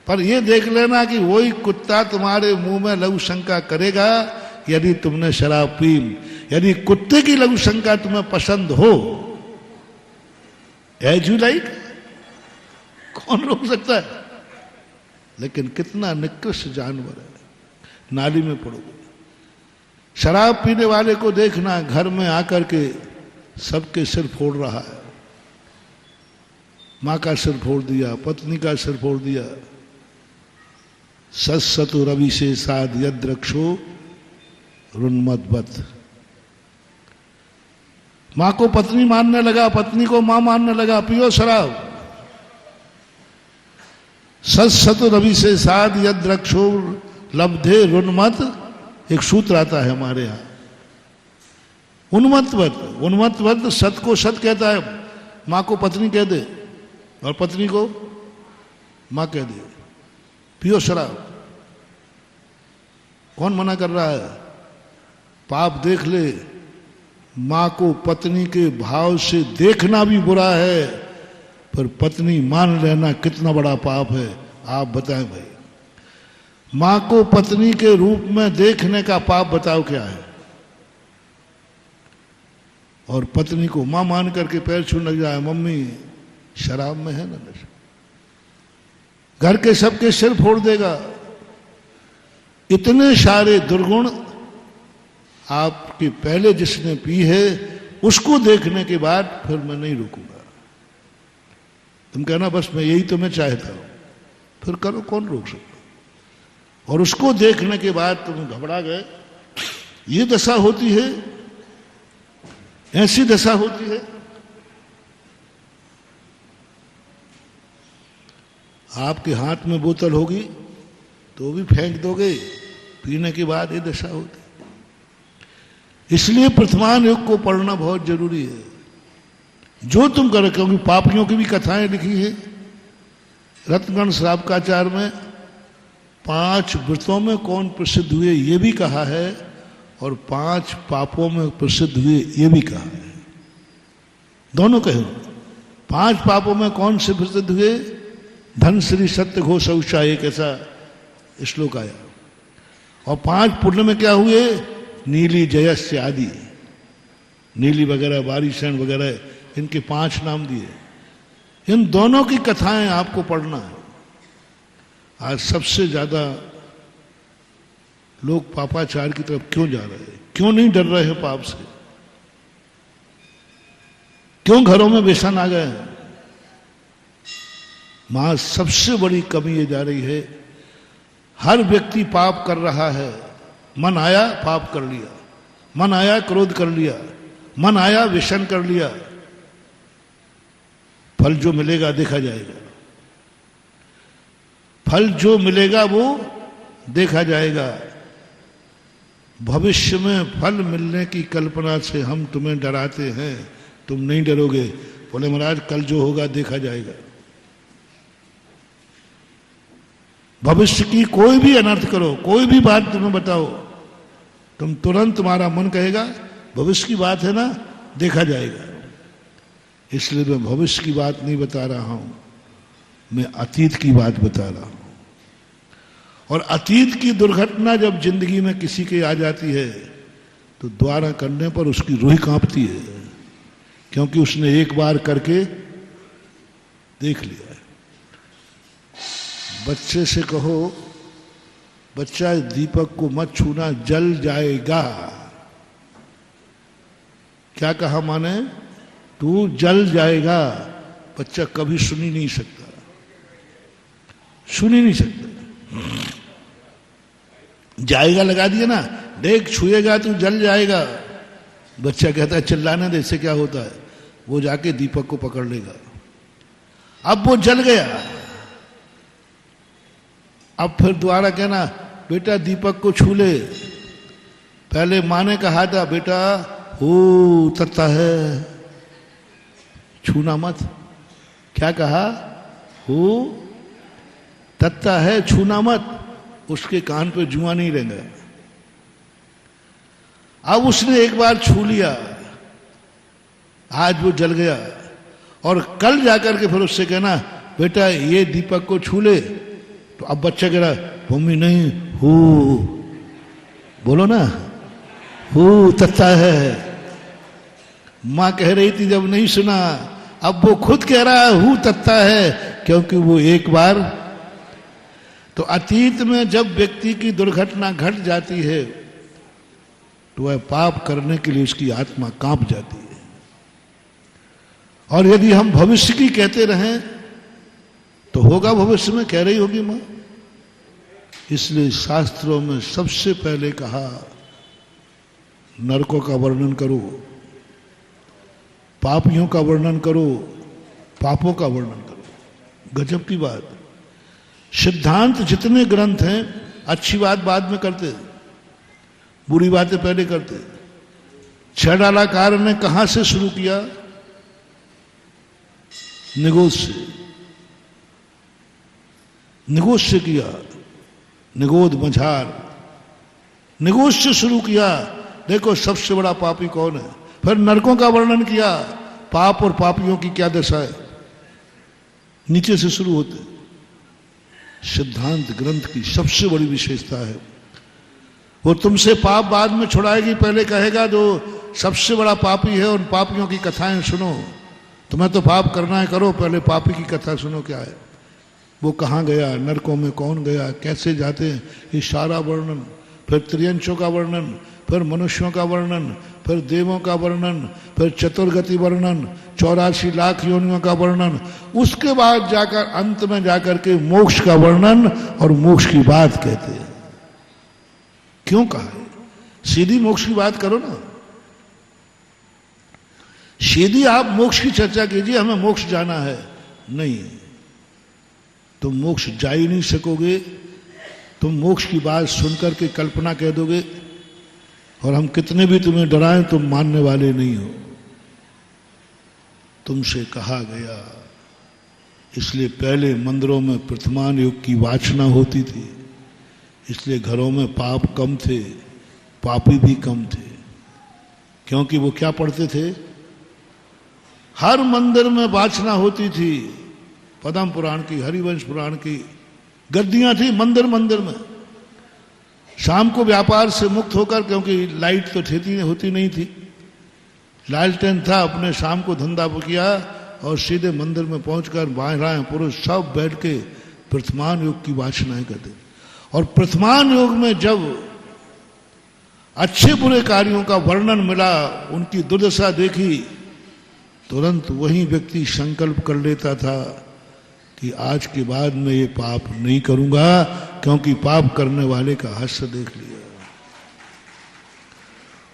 A: पर ये देख लेना कि वही कुत्ता तुम्हारे मुंह में लघु शंका करेगा यदि तुमने शराब पी। यदि कुत्ते की लघु शंका तुम्हें पसंद हो, एज यू लाइक, कौन रोक सकता है? लेकिन कितना निकृष्ट जानवर है, नाली में पड़ोगे। शराब पीने वाले को देखना, घर में आकर के सबके सिर फोड़ रहा है। मां का सिर फोड़ दिया, पत्नी का सिर फोड़ दिया। सत्सतु रवि से साध यद रक्षो रुन्मदवत। मां को पत्नी मानने लगा, पत्नी को मां मानने लगा, पियो शराब। सत्सतु रवि से साध यद रक्षो लब्धे रुन्मत। एक सूत्र आता है हमारे यहां, उन्मत्तवत। उन्मत्तवत सत को सत कहता है। मां को पत्नी कह दे और पत्नी को मां कह दे, पियो शराब। कौन मना कर रहा है? पाप देख ले। मां को पत्नी के भाव से देखना भी बुरा है, पर पत्नी मान लेना कितना बड़ा पाप है। आप बताएं भाई, मां को पत्नी के रूप में देखने का पाप बताओ क्या है? और पत्नी को मां मान करके पैर छूने लग जाए, मम्मी शराब में है ना नशा। घर के सबके सिर फोड़ देगा। इतने सारे दुर्गुण आपके पहले जिसने पी है, उसको देखने के बाद फिर मैं नहीं रुकूंगा। तुम कहना बस मैं यही तो मैं चाहता हूं, फिर करो, कौन रोक सकता? और उसको देखने के बाद तुम घबरा गए। ये दशा होती है, ऐसी दशा होती है। आपके हाथ में बोतल होगी तो भी फेंक दोगे, पीने के बाद ये दशा होती। इसलिए प्रथमान युग को पढ़ना बहुत जरूरी है। जो तुम करो, क्योंकि पापियों की भी कथाएं लिखी है रत्नगण श्रावकाचार में। 5 व्रतों में कौन प्रसिद्ध हुए ये भी कहा है, और 5 पापों में प्रसिद्ध हुए ये भी कहा है। दोनों कहे। 5 पापों में कौन से प्रसिद्ध हुए? धन श्री सत्य घोष शौचा, एक ऐसा श्लोक आया। और 5 पुण्य में क्या हुए? नीली जयस्य आदि, नीली वगैरह, बारिशण वगैरह, इनके 5 नाम दिए। इन दोनों की कथाएं आपको पढ़ना है। आज सबसे ज्यादा लोग पापाचार की तरफ क्यों जा रहे हैं? क्यों नहीं डर रहे हैं पाप से? क्यों घरों में व्यसन आ गए हैं? वहां सबसे बड़ी कमी ये जा रही है, हर व्यक्ति पाप कर रहा है। मन आया पाप कर लिया, मन आया क्रोध कर लिया, मन आया व्यसन कर लिया। फल जो मिलेगा देखा जाएगा, फल जो मिलेगा वो देखा जाएगा। भविष्य में फल मिलने की कल्पना से हम तुम्हें डराते हैं, तुम नहीं डरोगे। बोले महाराज कल जो होगा देखा जाएगा। भविष्य की कोई भी अनर्थ करो, कोई भी बात तुम्हें बताओ, तुम तुरंत तुम्हारा मन कहेगा भविष्य की बात है ना, देखा जाएगा। इसलिए मैं भविष्य की बात नहीं बता रहा हूं, मैं अतीत की बात बता रहा हूं। और अतीत की दुर्घटना जब जिंदगी में किसी के आ जाती है तो दोबारा करने पर उसकी रूह कांपती है, क्योंकि उसने एक बार करके देख लिया है। बच्चे से कहो, बच्चा दीपक को मत छूना, जल जाएगा। क्या कहा माने? तू जल जाएगा। बच्चा कभी सुन ही नहीं सकता, सुन ही नहीं सकता। जाएगा लगा दिया ना, देख छुएगा तू जल जाएगा। बच्चा कहता है चिल्लाने दे, इससे क्या होता है। वो जाके दीपक को पकड़ लेगा। अब वो जल गया, अब फिर दोबारा कहना बेटा दीपक को छू ले। पहले माँ ने कहा था बेटा हो तत्ता है, छूना मत। क्या कहा? हो तत्ता है, छूना मत। उसके कान पे जुआ नहीं रहेगा। अब उसने एक बार छू लिया, आज वो जल गया, और कल जाकर के फिर उससे कहना बेटा ये दीपक को छू ले। तो अब बच्चा कह रहा मम्मी नहीं, हो बोलो ना, हो तत्ता है। मां कह रही थी जब नहीं सुना, अब वो खुद कह रहा है हूं तत्ता है, क्योंकि वो एक बार। तो अतीत में जब व्यक्ति की दुर्घटना घट जाती है तो वह पाप करने के लिए उसकी आत्मा कांप जाती है। और यदि हम भविष्य की कहते रहें तो होगा भविष्य में, कह रही होगी मां। इसलिए शास्त्रों में सबसे पहले कहा नरकों का वर्णन करो, पापियों का वर्णन करो, पापों का वर्णन करो। गजब की बात। सिद्धांत जितने ग्रंथ हैं, अच्छी बात बाद में करते, बुरी बातें पहले करते। छह डालाकार ने कहां से शुरू किया? निगोद से, निगोद से किया। निगोद मझार, निगोद से शुरू किया। देखो सबसे बड़ा पापी कौन है। फिर नरकों का वर्णन किया, पाप और पापियों की क्या दशा है। नीचे से शुरू होते। सिद्धांत ग्रंथ की सबसे बड़ी विशेषता है, वो तुमसे पाप बाद में छुड़ाएगी, पहले कहेगा जो सबसे बड़ा पापी है उन पापियों की कथाएं सुनो। तुम्हें तो पाप करना है, करो, पहले पापी की कथा सुनो क्या है। वो कहाँ गया, नरकों में कौन गया, कैसे जाते हैं, ये सारा वर्णन। फिर त्रियंशों का वर्णन, फिर मनुष्यों का वर्णन, फिर देवों का वर्णन, फिर चतुर्गति वर्णन, 84 लाख योनियों का वर्णन। उसके बाद जाकर अंत में जाकर के मोक्ष का वर्णन, और मोक्ष की बात कहते हैं। क्यों कहा है? सीधी मोक्ष की बात करो ना। सीधी आप मोक्ष की चर्चा कीजिए, हमें मोक्ष जाना है। नहीं, तुम मोक्ष जा ही नहीं सकोगे। तुम मोक्ष की बात सुनकर के कल्पना कह दोगे, और हम कितने भी तुम्हें डराएं तुम मानने वाले नहीं हो। तुमसे कहा गया। इसलिए पहले मंदिरों में प्रथमान युग की वाचना होती थी, इसलिए घरों में पाप कम थे, पापी भी कम थे। क्योंकि वो क्या पढ़ते थे? हर मंदिर में वाचना होती थी, पद्म पुराण की, हरिवंश पुराण की गद्दियां थी मंदिर मंदिर में। शाम को व्यापार से मुक्त होकर, क्योंकि लाइट तो होती नहीं थी, लालटेन था, अपने शाम को धंधा किया और सीधे मंदिर में पहुंचकर महिलाएं पुरुष सब बैठ के प्रथमान युग की वाचनाएं करते। और प्रथमान युग में जब अच्छे बुरे कार्यों का वर्णन मिला, उनकी दुर्दशा देखी, तुरंत वही व्यक्ति संकल्प कर लेता था कि आज के बाद मैं ये पाप नहीं करूंगा, क्योंकि पाप करने वाले का हास्य देख लिया।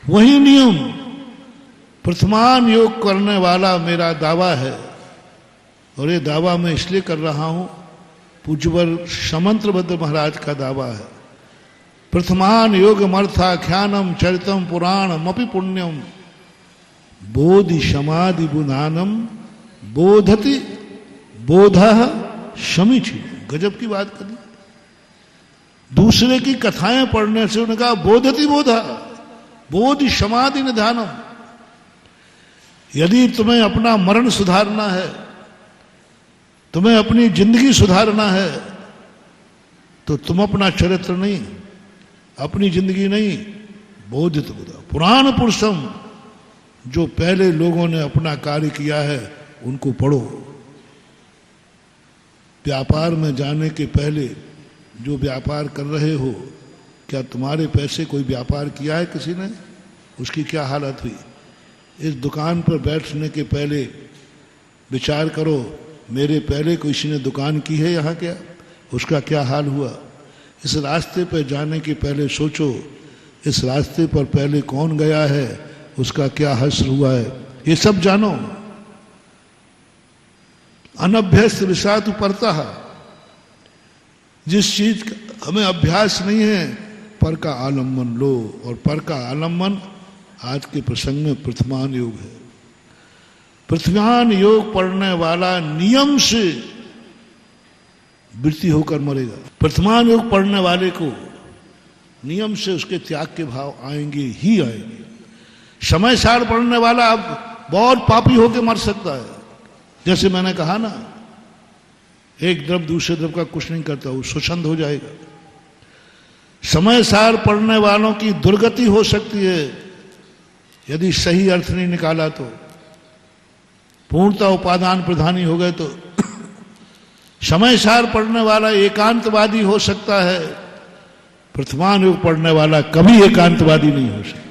A: वही नियम प्रथमान योग करने वाला मेरा दावा है, और ये दावा मैं इसलिए कर रहा हूं, पूज्यवर समंत्रभद्र महाराज का दावा है। प्रथमान योग मर्थाख्यानम चरितम पुराणम अपि पुण्यम बोधि समाधि बुधानम बोधति बोध समीची। गजब की बात करी। दूसरे की कथाएं पढ़ने से उन्होंने कहा बोधति बोधा बोधि समाधि निधानम। यदि तुम्हें अपना मरण सुधारना है, तुम्हें अपनी जिंदगी सुधारना है, तो तुम अपना चरित्र नहीं, अपनी जिंदगी नहीं, बोधित बोधा पुराण पुरुषम, जो पहले लोगों ने अपना कार्य किया है उनको पढ़ो। व्यापार में जाने के पहले जो व्यापार कर रहे हो, क्या तुम्हारे पैसे कोई व्यापार किया है किसी ने? उसकी क्या हालत हुई? इस दुकान पर बैठने के पहले विचार करो, मेरे पहले किसी ने दुकान की है यहाँ क्या? उसका क्या हाल हुआ? इस रास्ते पर जाने के पहले सोचो, इस रास्ते पर पहले कौन गया है, उसका क्या हश्र हुआ है, ये सब जानो। अनभ्यस्त विषातु परतः, जिस चीज का हमें अभ्यास नहीं है, पर का आलम्बन लो। और पर का आलम्बन आज के प्रसंग में प्रथमान योग है। प्रथमान योग पढ़ने वाला नियम से वृत्ति होकर मरेगा। प्रथमान योग पढ़ने वाले को नियम से उसके त्याग के भाव आएंगे ही आएंगे। समय सार पढ़ने वाला अब बहुत पापी होकर मर सकता है। जैसे मैंने कहा ना, एक द्रव दूसरे द्रव का कुछ नहीं करता, वो स्वच्छंद हो जाएगा। समय सार पढ़ने वालों की दुर्गति हो सकती है यदि सही अर्थ नहीं निकाला तो। पूर्णता उपादान प्रधानी हो गए तो समय सार पढ़ने वाला एकांतवादी हो सकता है, प्रथमान योग पढ़ने वाला कभी एकांतवादी नहीं हो सकता।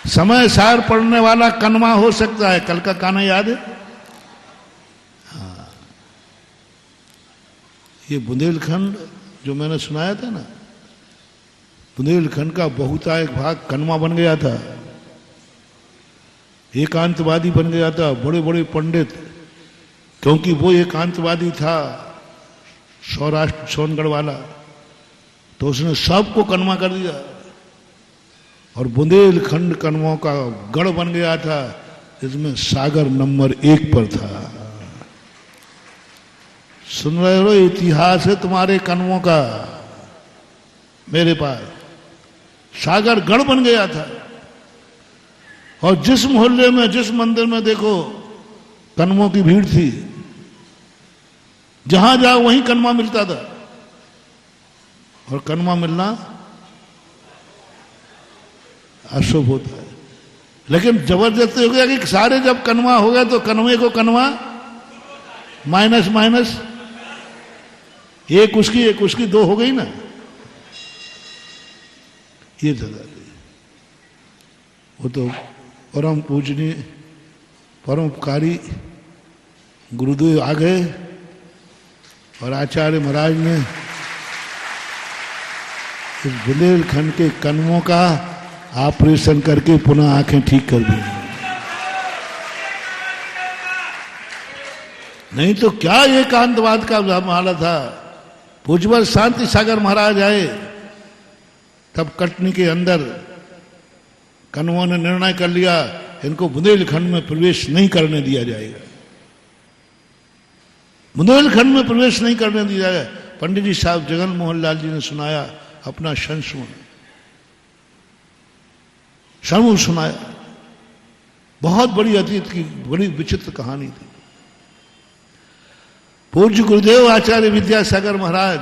A: समय सार पढ़ने वाला कन्वा हो सकता है। कल का गाना याद है? हाँ, ये बुंदेलखंड जो मैंने सुनाया था ना, बुंदेलखंड का बहुतायक भाग कन्वा बन गया था, एकांतवादी बन गया था। बड़े बड़े पंडित, क्योंकि वो एकांतवादी था, सौराष्ट्र सोनगढ़ वाला, तो उसने सबको कन्वा कर दिया और बुंदेलखंड कन्वों का गढ़ बन गया था, जिसमें सागर नंबर 1 पर था। सुन रहे हो? इतिहास है तुम्हारे कन्वों का। मेरे पास सागर गढ़ बन गया था, और जिस मोहल्ले में, जिस मंदिर में देखो कन्वों की भीड़ थी, जहां जाओ वहीं कन्वा मिलता था। और कन्वा मिलना अशुभ होता है, लेकिन जबरदस्ती हो गया कि सारे जब कन्वा हो गए तो कन्वे को कन्वा माइनस माइनस, एक उसकी 2 हो गई ना। ये दादा वो तो परम पूजनीय परोपकारी गुरुदेव आ गए और आचार्य महाराज ने इस बुंदेलखंड के कन्वों का ऑपरेशन करके पुनः आंखें ठीक कर दी। नहीं तो क्या एकांतवाद का मामला था। पूज्यवर शांति सागर महाराज आए, तब कटनी के अंदर कन्वों ने निर्णय कर लिया, इनको बुंदेलखंड में प्रवेश नहीं करने दिया जाएगा, बुंदेलखंड में प्रवेश नहीं करने दिया जाएगा। पंडित जी साहब जगन मोहन लाल जी ने सुनाया अपना समूह सुनाया। बहुत बड़ी अतीत की बड़ी विचित्र कहानी थी। पूज्य गुरुदेव आचार्य विद्यासागर महाराज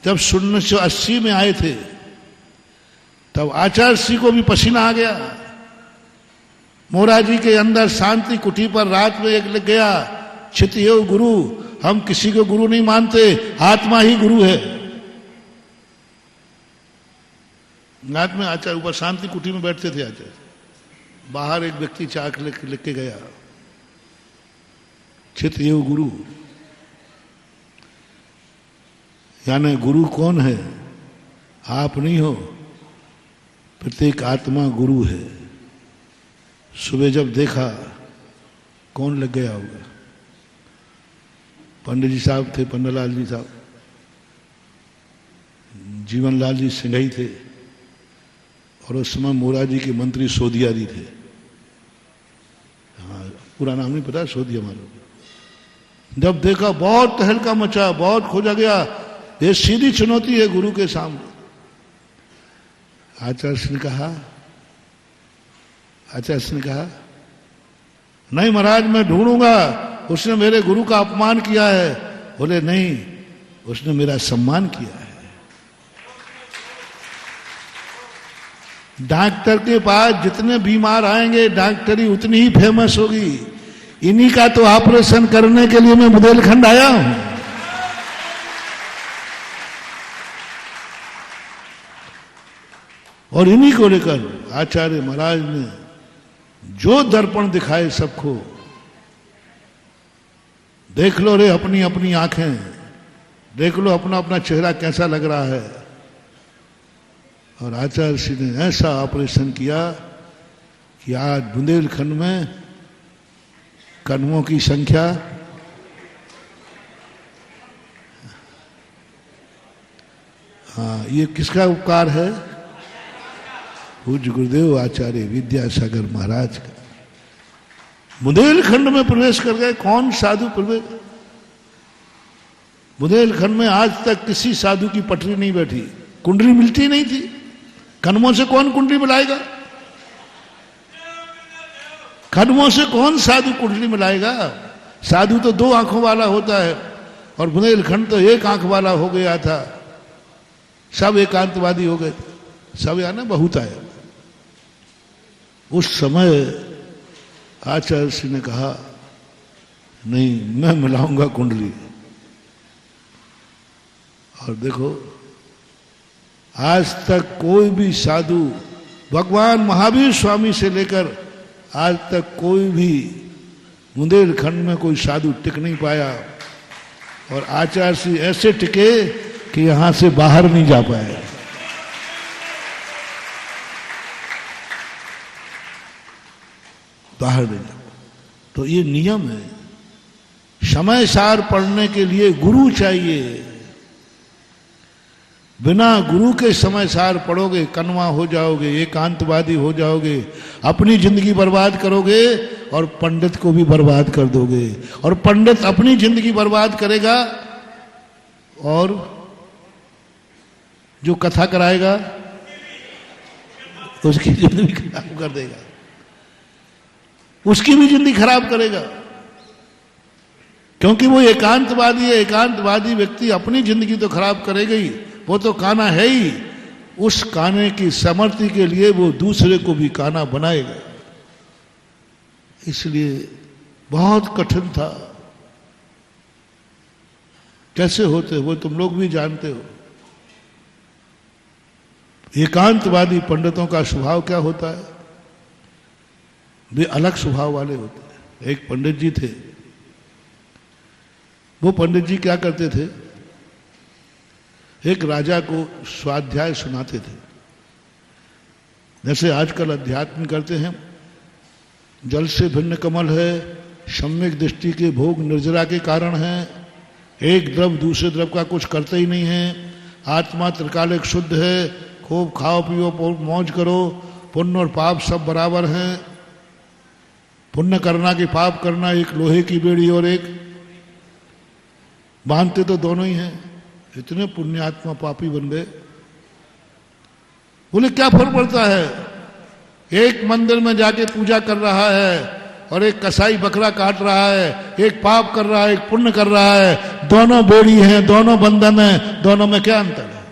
A: जब 1980 में आए थे, तब आचार्य श्री को भी पसीना आ गया। मोराजी के अंदर शांति कुटी पर रात में एक लिख गया, क्षितियो गुरु, हम किसी को गुरु नहीं मानते, आत्मा ही गुरु है। रात में आचार्य ऊपर शांति कुटी में बैठते थे आचार्य, बाहर एक व्यक्ति चाक लिख के गया, क्षितियो गुरु। यानी गुरु कौन है? आप नहीं हो, प्रत्येक आत्मा गुरु है। सुबह जब देखा, कौन लग गया होगा? पंडित जी साहब थे, पन्नालाल जी साहब, जीवनलाल जी सिंघई थे, और उस समय मोराजी के मंत्री सोदिया जी थे। हाँ, पूरा नाम नहीं पता, सोदिया मारो। जब देखा बहुत तहलका मचा, बहुत खोजा गया, ये सीधी चुनौती है गुरु के सामने। आचार्य ने कहा नहीं महाराज मैं ढूंढूंगा, उसने मेरे गुरु का अपमान किया है। बोले नहीं, उसने मेरा सम्मान किया है। डॉक्टर के पास जितने बीमार आएंगे डॉक्टरी उतनी ही फेमस होगी। इन्हीं का तो ऑपरेशन करने के लिए मैं बुंदेलखंड आया हूं। और इन्हीं को लेकर आचार्य महाराज ने जो दर्पण दिखाए सबको, देख लो रे अपनी अपनी आंखें, देख लो अपना अपना चेहरा कैसा लग रहा है। और आचार्य श्री ने ऐसा ऑपरेशन किया कि आज बुंदेलखंड में कदमों की संख्या ये किसका उपकार है? पूज्य गुरुदेव आचार्य विद्यासागर महाराज का। बुंदेलखंड में प्रवेश कर गए। कौन साधु प्रवेश? बुंदेलखंड में आज तक किसी साधु की पटरी नहीं बैठी, कुंडली मिलती नहीं थी। कदमों से कौन कुंडली मिलाएगा? कदमों से कौन साधु कुंडली मिलाएगा? साधु तो 2 आंखों वाला होता है और बुंदेलखंड तो 1 आंख वाला हो गया था। सब एकांतवादी हो गए, सब यानी बहुत आए। उस समय आचार्य श्री ने कहा नहीं मैं मिलाऊंगा कुंडली। और देखो आज तक कोई भी साधु, भगवान महावीर स्वामी से लेकर आज तक कोई भी बुंदेलखंड में कोई साधु टिक नहीं पाया। और आचार्य श्री ऐसे टिके कि यहां से बाहर नहीं जा पाए। बाहर नहीं जा। तो ये नियम है। समय सार पढ़ने के लिए गुरु चाहिए। बिना गुरु के समय सार पढ़ोगे कन्वा हो जाओगे, एकांतवादी हो जाओगे, अपनी जिंदगी बर्बाद करोगे और पंडित को भी बर्बाद कर दोगे। और पंडित अपनी जिंदगी बर्बाद करेगा और जो कथा कराएगा उसकी जिंदगी खराब कर देगा, उसकी भी जिंदगी खराब करेगा। क्योंकि वो एकांतवादी है। एकांतवादी व्यक्ति अपनी जिंदगी तो खराब करेगा ही, वो तो काना है ही। उस काने की समर्थी के लिए वो दूसरे को भी काना बनाएगा। इसलिए बहुत कठिन था। कैसे होते वो तुम लोग भी जानते हो। एकांतवादी पंडितों का स्वभाव क्या होता है? वे अलग स्वभाव वाले होते हैं। एक पंडित जी थे। वो पंडित जी क्या करते थे? एक राजा को स्वाध्याय सुनाते थे। जैसे आजकल अध्यात्म करते हैं, जल से भिन्न कमल है, सम्यक दृष्टि के भोग निर्जरा के कारण है, एक द्रव दूसरे द्रव का कुछ करते ही नहीं है, आत्मा त्रिकालिक शुद्ध है, खूब खाओ पियो मौज करो, पुण्य और पाप सब बराबर हैं, पुण्य करना कि पाप करना एक लोहे की बेड़ी और एक बांधते तो दोनों ही हैं। इतने पुण्यात्मा पापी बन गए। बोले क्या फर्क पड़ता है? एक मंदिर में जाके पूजा कर रहा है और एक कसाई बकरा काट रहा है, एक पाप कर रहा है एक पुण्य कर रहा है, दोनों बेड़ी हैं, दोनों बंधन है, दोनों में क्या अंतर है?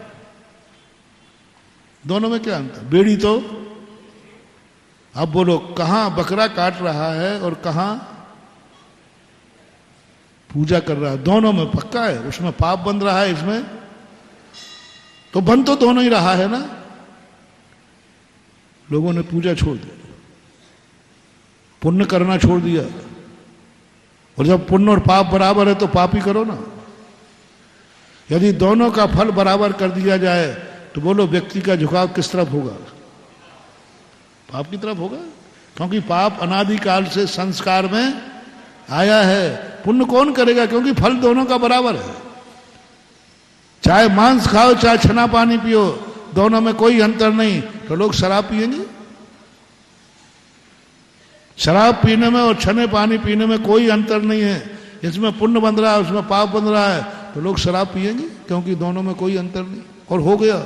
A: दोनों में क्या अंतर? बेड़ी तो अब बोलो कहां बकरा काट रहा है और कहां पूजा कर रहा है? दोनों में पक्का है। उसमें पाप बन रहा है, इसमें तो बन तो दोनों ही रहा है ना। लोगों ने पूजा छोड़ दी, पुण्य करना छोड़ दिया। और जब पुण्य और पाप बराबर है तो पाप ही करो ना। यदि दोनों का फल बराबर कर दिया जाए तो बोलो व्यक्ति का झुकाव किस तरफ होगा? पाप की तरफ होगा। क्योंकि पाप अनादिकाल से संस्कार में आया है। पुण्य कौन करेगा? क्योंकि फल दोनों का बराबर है। चाहे मांस खाओ चाहे छना पानी पियो, दोनों में कोई अंतर नहीं। तो लोग शराब पिएंगे? शराब पीने में और छने पानी पीने में कोई अंतर नहीं है। इसमें पुण्य बन रहा है, उसमें पाप बन रहा है। तो लोग शराब पिएंगे, क्योंकि दोनों में कोई अंतर नहीं। और हो गया,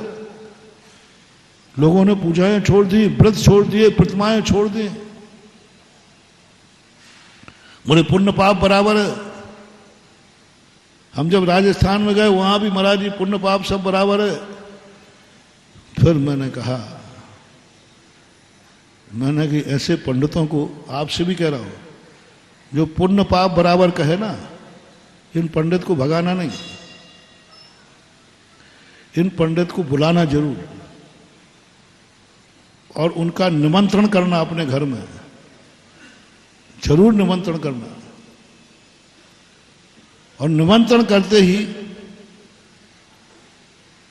A: लोगों ने पूजाएं छोड़ दी, व्रत छोड़ दिए, प्रतिमाएं छोड़ दी। बोले पुण्य पाप बराबर है। हम जब राजस्थान में गए वहां भी महाराज जी पुण्य पाप सब बराबर है। फिर मैंने कहा, मैंने कि ऐसे पंडितों को, आपसे भी कह रहा हूं, जो पुण्य पाप बराबर कहे ना, इन पंडित को भगाना नहीं, इन पंडित को बुलाना जरूर और उनका निमंत्रण करना अपने घर में, जरूर निमंत्रण करना। और निमंत्रण करते ही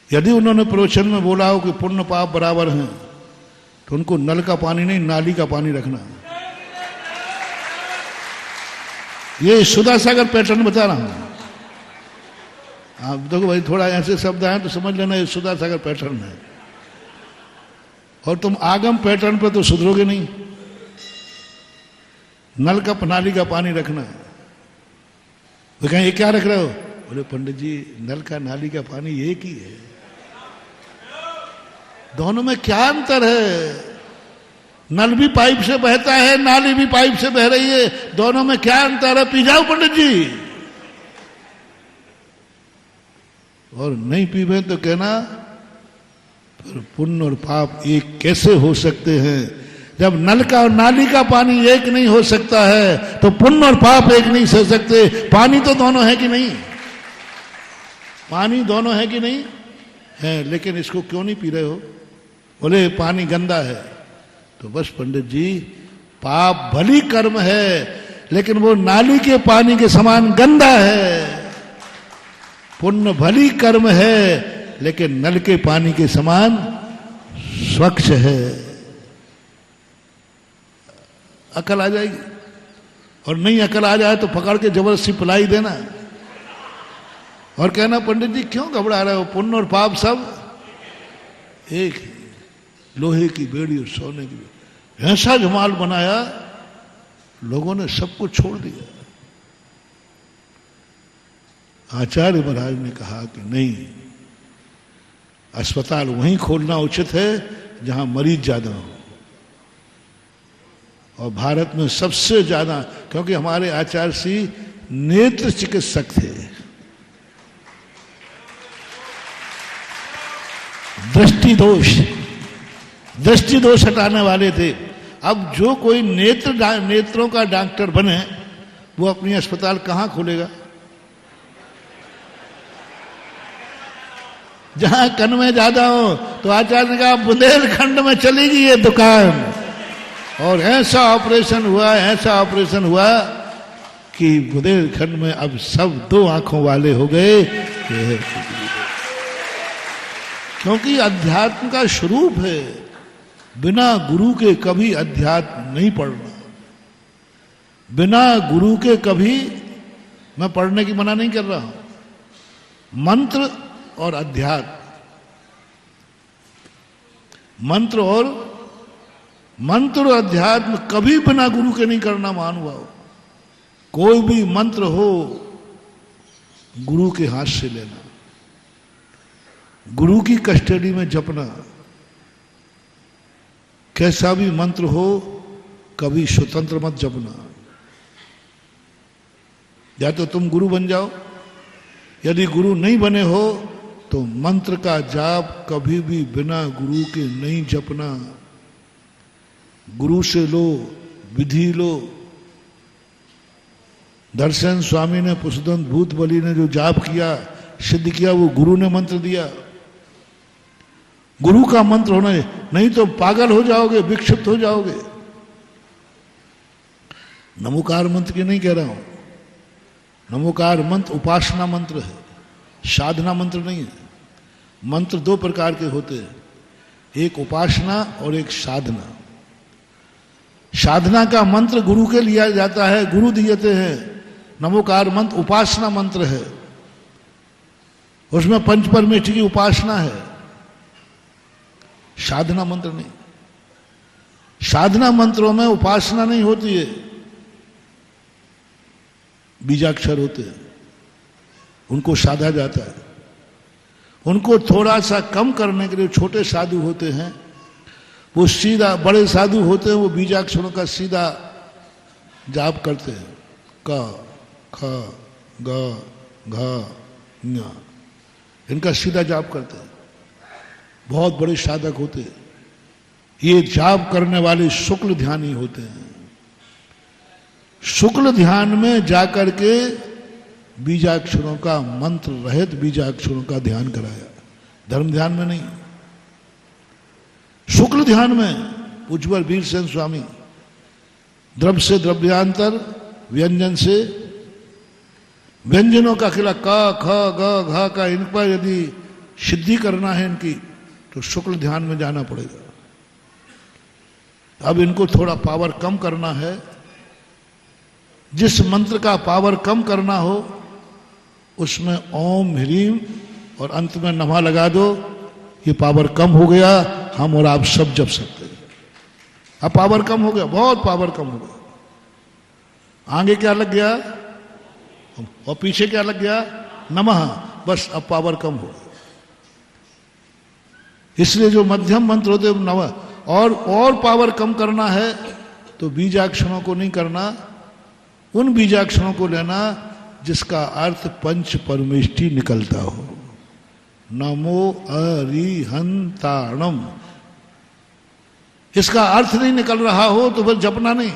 A: यदि उन्होंने प्रवचन में बोला हो कि पुण्य पाप बराबर हैं, तो उनको नल का पानी नहीं, नाली का पानी रखना। ये सुधा सागर पैटर्न बता रहा हूं। आप देखो भाई, थोड़ा ऐसे शब्द आए तो समझ लेना ये सुधा सागर पैटर्न है। और तुम आगम पैटर्न पर तो सुधरोगे नहीं। नल का नाली का पानी रखना। वो कहें ये क्या रख रहे हो? बोले पंडित जी नल का नाली का पानी एक ही है, दोनों में क्या अंतर है? नल भी पाइप से बहता है, नाली भी पाइप से बह रही है, दोनों में क्या अंतर है? पी जाओ पंडित जी। और नहीं पीवे तो कहना फिर पुण्य और पाप एक कैसे हो सकते हैं? जब नल का और नाली का पानी एक नहीं हो सकता है तो पुण्य और पाप एक नहीं हो सकते। पानी तो दोनों है कि नहीं? पानी दोनों है कि नहीं है, लेकिन इसको क्यों नहीं पी रहे हो? बोले पानी गंदा है। तो बस पंडित जी, पाप भली कर्म है, लेकिन वो नाली के पानी के समान गंदा है। पुण्य भली कर्म है, लेकिन नल के पानी के समान स्वच्छ है। अकल आ जाएगी। और नहीं अकल आ जाए तो पकड़ के जबरदस्ती पिलाई देना और कहना पंडित जी क्यों घबरा रहे हो? पुण्य और पाप सब एक है। लोहे की बेड़ी और सोने की बेड़ी। ऐसा जमाल बनाया, लोगों ने सब कुछ छोड़ दिया। आचार्य महाराज ने कहा कि नहीं, अस्पताल वहीं खोलना उचित है जहां मरीज ज्यादा हो। और भारत में सबसे ज्यादा, क्योंकि हमारे आचार्य श्री नेत्र चिकित्सक थे, दृष्टि दोष हटाने वाले थे। अब जो कोई नेत्रों का डॉक्टर बने, वो अपनी अस्पताल कहां खोलेगा? जहां कन में ज्यादा हो। तो आचार्य ने कहा बुंदेलखंड में चलेगी ये दुकान। और ऐसा ऑपरेशन हुआ कि बुंदेलखंड में अब सब दो आंखों वाले हो गए। क्योंकि अध्यात्म का स्वरूप है, बिना गुरु के कभी अध्यात्म नहीं पढ़ना। बिना गुरु के कभी, मैं पढ़ने की मना नहीं कर रहा हूं, मंत्र और अध्यात्म, मंत्र और अध्यात्म कभी बिना गुरु के नहीं करना। महानुभाव, कोई भी मंत्र हो गुरु के हाथ से लेना, गुरु की कस्टडी में जपना। कैसा भी मंत्र हो कभी स्वतंत्र मत जपना। या तो तुम गुरु बन जाओ, यदि गुरु नहीं बने हो तो मंत्र का जाप कभी भी बिना गुरु के नहीं जपना। गुरु से लो, विधि लो। दर्शन स्वामी ने, पुष्पदंत भूत बलि ने जो जाप किया, सिद्ध किया, वो गुरु ने मंत्र दिया। गुरु का मंत्र होना है, नहीं तो पागल हो जाओगे, विक्षिप्त हो जाओगे। नमोकार मंत्र की नहीं कह रहा हूं। नमोकार मंत्र उपासना मंत्र है, साधना मंत्र नहीं है। मंत्र दो प्रकार के होते हैं, एक उपासना और एक साधना। साधना का मंत्र गुरु के लिया जाता है, गुरु दिए हैं। नमोकार मंत्र उपासना मंत्र है, उसमें पंच परमेश्वर की उपासना है, साधना मंत्र नहीं। साधना मंत्रों में उपासना नहीं होती है, बीजाक्षर होते हैं। उनको साधा जाता है। उनको थोड़ा सा कम करने के लिए छोटे साधु होते हैं, वो सीधा, बड़े साधु होते हैं वो बीजाक्षरों का सीधा जाप करते हैं, क ख ग घ ङ, इनका सीधा जाप करते हैं। बहुत बड़े साधक होते हैं। ये जाप करने वाले शुक्ल ध्यानी होते हैं। शुक्ल ध्यान में जाकर के बीजाक्षरों का, मंत्र रहित बीजाक्षरों का ध्यान कराया, धर्म ध्यान में नहीं। शुक्ल ध्यान में उज्ज्वल वीरसेन स्वामी द्रव्य से द्रव्यांतर, व्यंजन से व्यंजनों का खिला क ख ग घ का, इन पर यदि सिद्धि करना है इनकी तो शुक्ल ध्यान में जाना पड़ेगा। अब इनको थोड़ा पावर कम करना है। जिस मंत्र का पावर कम करना हो उसमें ओम ह्रीम और अंत में नमः लगा दो, ये पावर कम हो गया, हम और आप सब जप सकते हैं। अब पावर कम हो गया, बहुत पावर कम हो गया। आगे क्या लग गया और पीछे क्या लग गया, नमः, बस अब पावर कम हो गया। इसलिए जो मध्यम मंत्र होते हैं नमः, और पावर कम करना है तो बीजाक्षरों को नहीं करना, उन बीजाक्षरों को लेना जिसका अर्थ पंच परमेष्टि निकलता हो। नमो अरिहंताणम, इसका अर्थ नहीं निकल रहा हो तो फिर जपना नहीं।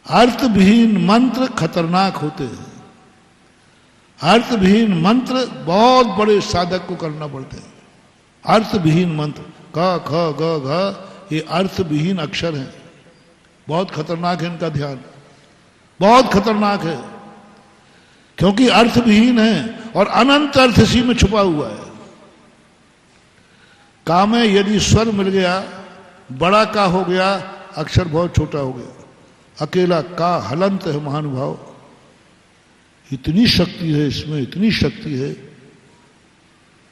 A: अर्थविहीन मंत्र खतरनाक होते हैं। अर्थविहीन मंत्र बहुत बड़े साधक को करना पड़ते हैं। अर्थविहीन मंत्र क ख ग घ, ये अर्थविहीन अक्षर हैं, बहुत खतरनाक है इनका ध्यान, बहुत खतरनाक है, क्योंकि अर्थविहीन है और अनंत अर्थ इसी में छुपा हुआ है। का में यदि स्वर मिल गया, बड़ा का हो गया, अक्षर बहुत छोटा हो गया। अकेला का हलंत है महानुभाव, इतनी शक्ति है इसमें, इतनी शक्ति है,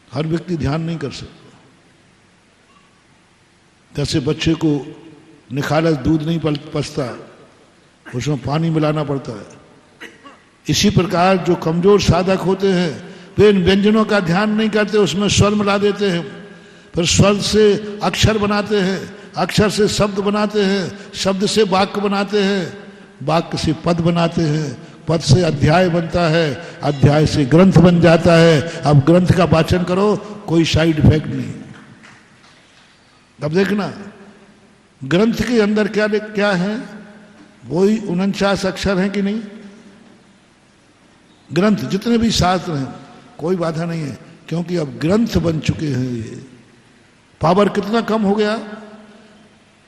A: हर व्यक्ति ध्यान नहीं कर सकता। जैसे बच्चे को निखालस दूध नहीं पचता, उसमें पानी मिलाना पड़ता है। इसी प्रकार जो कमजोर साधक होते हैं वे इन व्यंजनों का ध्यान नहीं करते, उसमें स्वर मिला देते हैं, फिर स्वर से अक्षर बनाते हैं, अक्षर से शब्द बनाते हैं, शब्द से वाक्य बनाते हैं, वाक्य से पद बनाते हैं, पद से अध्याय बनता है, अध्याय से ग्रंथ बन जाता है। अब ग्रंथ का वाचन करो, कोई साइड इफेक्ट नहीं। अब देखना ग्रंथ के अंदर क्या क्या है, वही 49 अक्षर हैं कि नहीं। ग्रंथ जितने भी शास्त्र हैं कोई बाधा नहीं है, क्योंकि अब ग्रंथ बन चुके हैं। ये पावर कितना कम हो गया।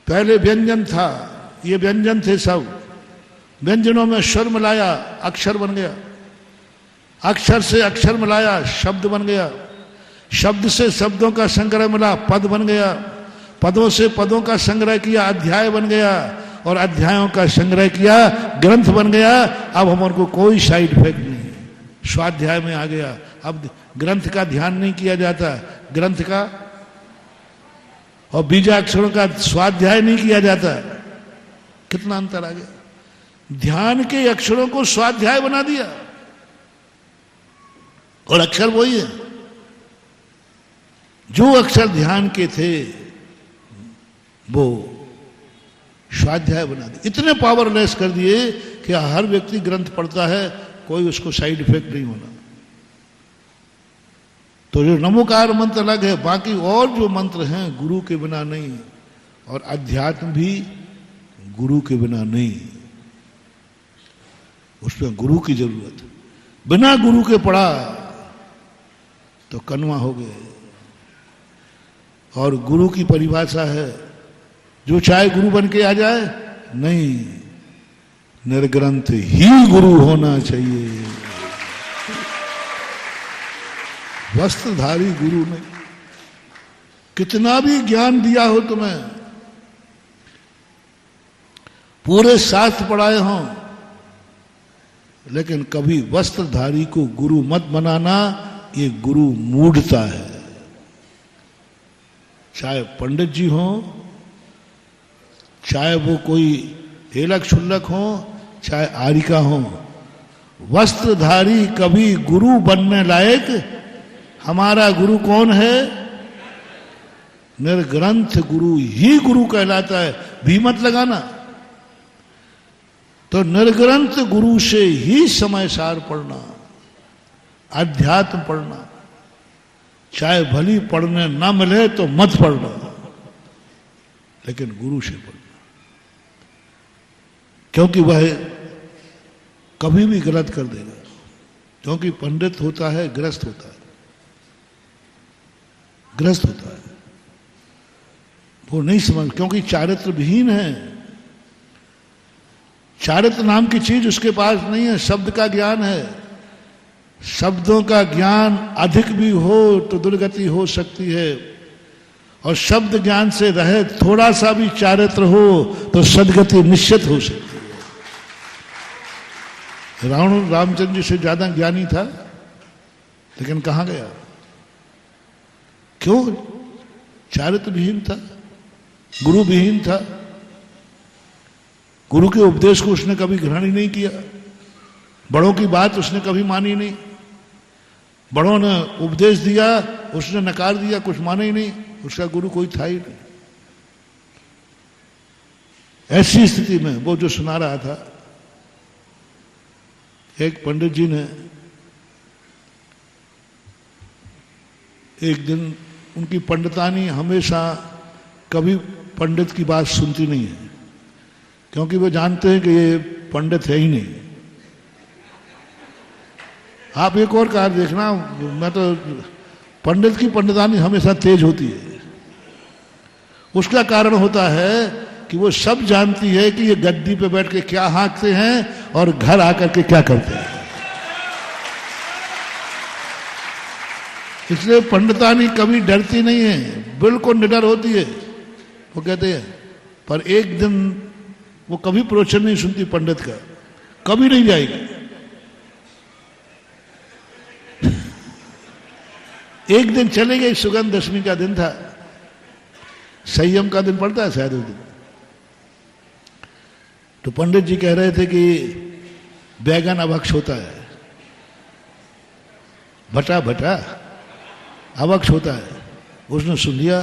A: पहले व्यंजन था, ये व्यंजन थे सब, व्यंजनों में स्वर मिलाया, अक्षर बन गया, अक्षर से अक्षर मिलाया, शब्द बन गया, शब्द से शब्दों का संग्रह मिला, पद बन गया, पदों से पदों का संग्रह किया, अध्याय बन गया, और अध्यायों का संग्रह किया, ग्रंथ बन गया। अब हमारे को कोई साइड इफेक्ट नहीं, स्वाध्याय में आ गया। अब ग्रंथ का ध्यान नहीं किया जाता, ग्रंथ का और बीजाक्षरों का स्वाध्याय नहीं किया जाता। कितना अंतर आ गया। ध्यान के अक्षरों को स्वाध्याय बना दिया, और अक्षर वही है जो अक्षर ध्यान के थे, वो स्वाध्याय बना दिए। इतने पावरलेस कर दिए कि हर व्यक्ति ग्रंथ पढ़ता है, कोई उसको साइड इफेक्ट नहीं होना। तो जो नमोकार मंत्र अलग है, बाकी और जो मंत्र हैं गुरु के बिना नहीं, और अध्यात्म भी गुरु के बिना नहीं, उसमें गुरु की जरूरत। बिना गुरु के पढ़ा तो कन्वा हो गए। और गुरु की परिभाषा है, जो चाहे गुरु बन के आ जाए, नहीं, निर्ग्रंथ ही गुरु होना चाहिए, वस्त्रधारी गुरु नहीं। कितना भी ज्ञान दिया हो तुम्हें, पूरे शास्त्र पढ़ाए हों, लेकिन कभी वस्त्रधारी को गुरु मत बनाना, ये गुरु मूढ़ता है। चाहे पंडित जी हो, चाहे वो कोई हेलक शुल्लक हो, चाहे आरिका हो, वस्त्रधारी कभी गुरु बनने लायक, हमारा गुरु कौन है? निर्ग्रंथ गुरु ही गुरु कहलाता है, भी मत लगाना। तो निर्ग्रंथ गुरु से ही समय सार पढ़ना, अध्यात्म पढ़ना, चाहे भली पढ़ने ना मिले तो मत पढ़ना, लेकिन गुरु से पढ़ना, क्योंकि वह कभी भी गलत कर देगा। क्योंकि पंडित होता है ग्रस्त होता है, ग्रस्त होता है, वो नहीं समझ, क्योंकि चारित्र विहीन है। चारित्र नाम की चीज उसके पास नहीं है। शब्द का ज्ञान है, शब्दों का ज्ञान अधिक भी हो तो दुर्गति हो सकती है, और शब्द ज्ञान से रहे थोड़ा सा भी चारित्र हो तो सदगति निश्चित हो सकती है। रावण रामचंद्र जी से ज्यादा ज्ञानी था, लेकिन कहां गया? क्यों? चारित्र विहीन था, गुरु विहीन था। गुरु के उपदेश को उसने कभी ग्रहण ही नहीं किया, बड़ों की बात उसने कभी मानी नहीं। बड़ों ने उपदेश दिया, उसने नकार दिया, कुछ माना ही नहीं, उसका गुरु कोई था ही नहीं। ऐसी स्थिति में वो जो सुना रहा था, एक पंडित जी ने एक दिन, उनकी पंडितानी हमेशा कभी पंडित की बात सुनती नहीं है, क्योंकि वो जानते हैं कि ये पंडित है ही नहीं। आप एक और कार्य देखना, मैं तो पंडित की पंडितानी हमेशा तेज होती है। उसका कारण होता है कि वो सब जानती है कि ये गद्दी पे बैठ के क्या हाँकते हैं और घर आकर के क्या करते हैं। इसलिए पंडितानी कभी डरती नहीं है, बिल्कुल निडर होती है। वो कहते हैं, पर एक दिन वो कभी प्रवचन नहीं सुनती पंडित का, कभी नहीं जाएगी। एक दिन चले गए, सुगंध दशमी का दिन था, संयम का दिन पड़ता है शायद उस दिन। तो पंडित जी कह रहे थे कि बैगन अभक्ष होता है, भटा भटा अभक्ष होता है। उसने सुन लिया,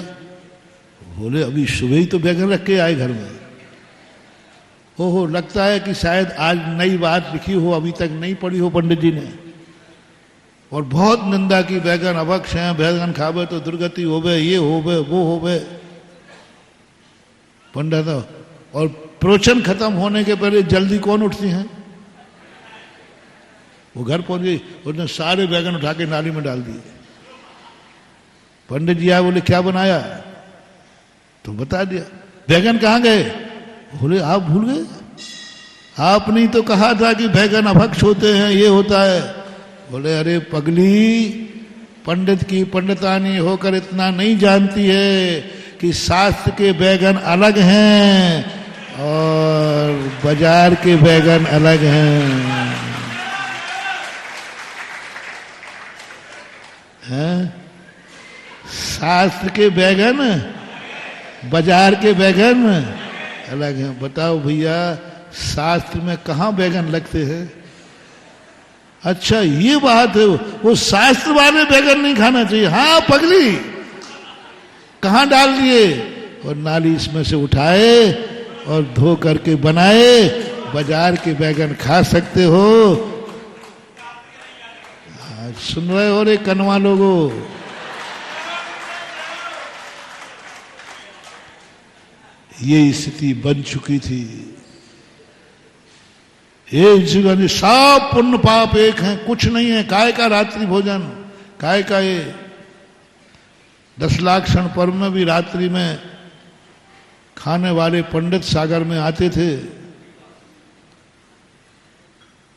A: बोले अभी सुबह ही तो बैगन रख के आए घर में। हो लगता है कि शायद आज नई बात लिखी हो, अभी तक नहीं पढ़ी हो पंडित जी ने, और बहुत निंदा की, बैगन अभक्ष हैं, बैगन खावे तो दुर्गति होवे, ये होवे वो होवे। पंडित और प्रवचन खत्म होने के पहले जल्दी कौन उठती हैं? वो घर पहुंच गई, उसने सारे बैगन उठा के नाली में डाल दिए। पंडित जी आए, बोले क्या बनाया? तो बता दिया। बैगन कहाँ गए? बोले आप भूल गए, आपने ही तो कहा था कि बैगन अभक्ष होते हैं, ये होता है। बोले अरे पगली, पंडित की पंडितानी होकर इतना नहीं जानती है कि शास्त्र के बैगन अलग हैं और बाजार के बैगन अलग हैं। शास्त्र के बैगन, बाजार के बैगन अलग हैं। बताओ भैया, शास्त्र में कहाँ बैगन लगते हैं? अच्छा ये बात है, वो शास्त्र वाले बैगन नहीं खाना चाहिए। हाँ पगली, कहाँ डाल दिए? और नाली इसमें से उठाए और धो करके बनाए। बाजार के बैगन खा सकते हो। आज सुन रहे हो रे कनवा लोगों? ये स्थिति बन चुकी थी। एक जीवन, सब पुण्य पाप एक हैं, कुछ नहीं है। काय का रात्रि भोजन, काय का ये 10 लाख क्षण पर्व में भी रात्रि में खाने वाले पंडित सागर में आते थे।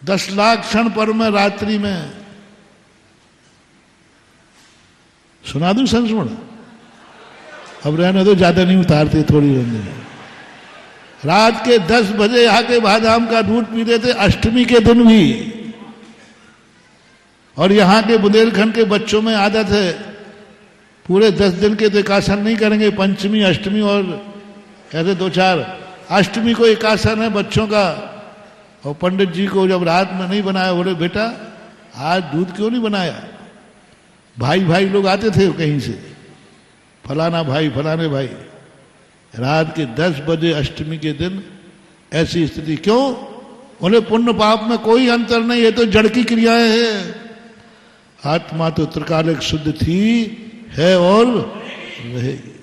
A: 10 लाख क्षण पर्व में रात्रि में, सुना दूं संस्मरण? अब रहने दो, ज्यादा नहीं उतारते, थोड़ी रहने। रात के 10 बजे आके बादाम का दूध पीते थे, अष्टमी के दिन भी। और यहाँ के बुंदेलखंड के बच्चों में आदत है, पूरे 10 दिन के तो एकासन नहीं करेंगे, पंचमी अष्टमी और ऐसे 2-4। अष्टमी को एकासन है बच्चों का, और पंडित जी को जब रात में नहीं बनाया, बोले बेटा आज दूध क्यों नहीं बनाया? भाई भाई लोग आते थे कहीं से, फलाना भाई फलाने भाई। रात के 10 बजे अष्टमी के दिन ऐसी स्थिति क्यों? बोले पुण्य पाप में कोई अंतर नहीं, ये तो जड़ की क्रियाएं हैं। आत्मा तो त्रिकालिक शुद्ध थी, है और रहेगी।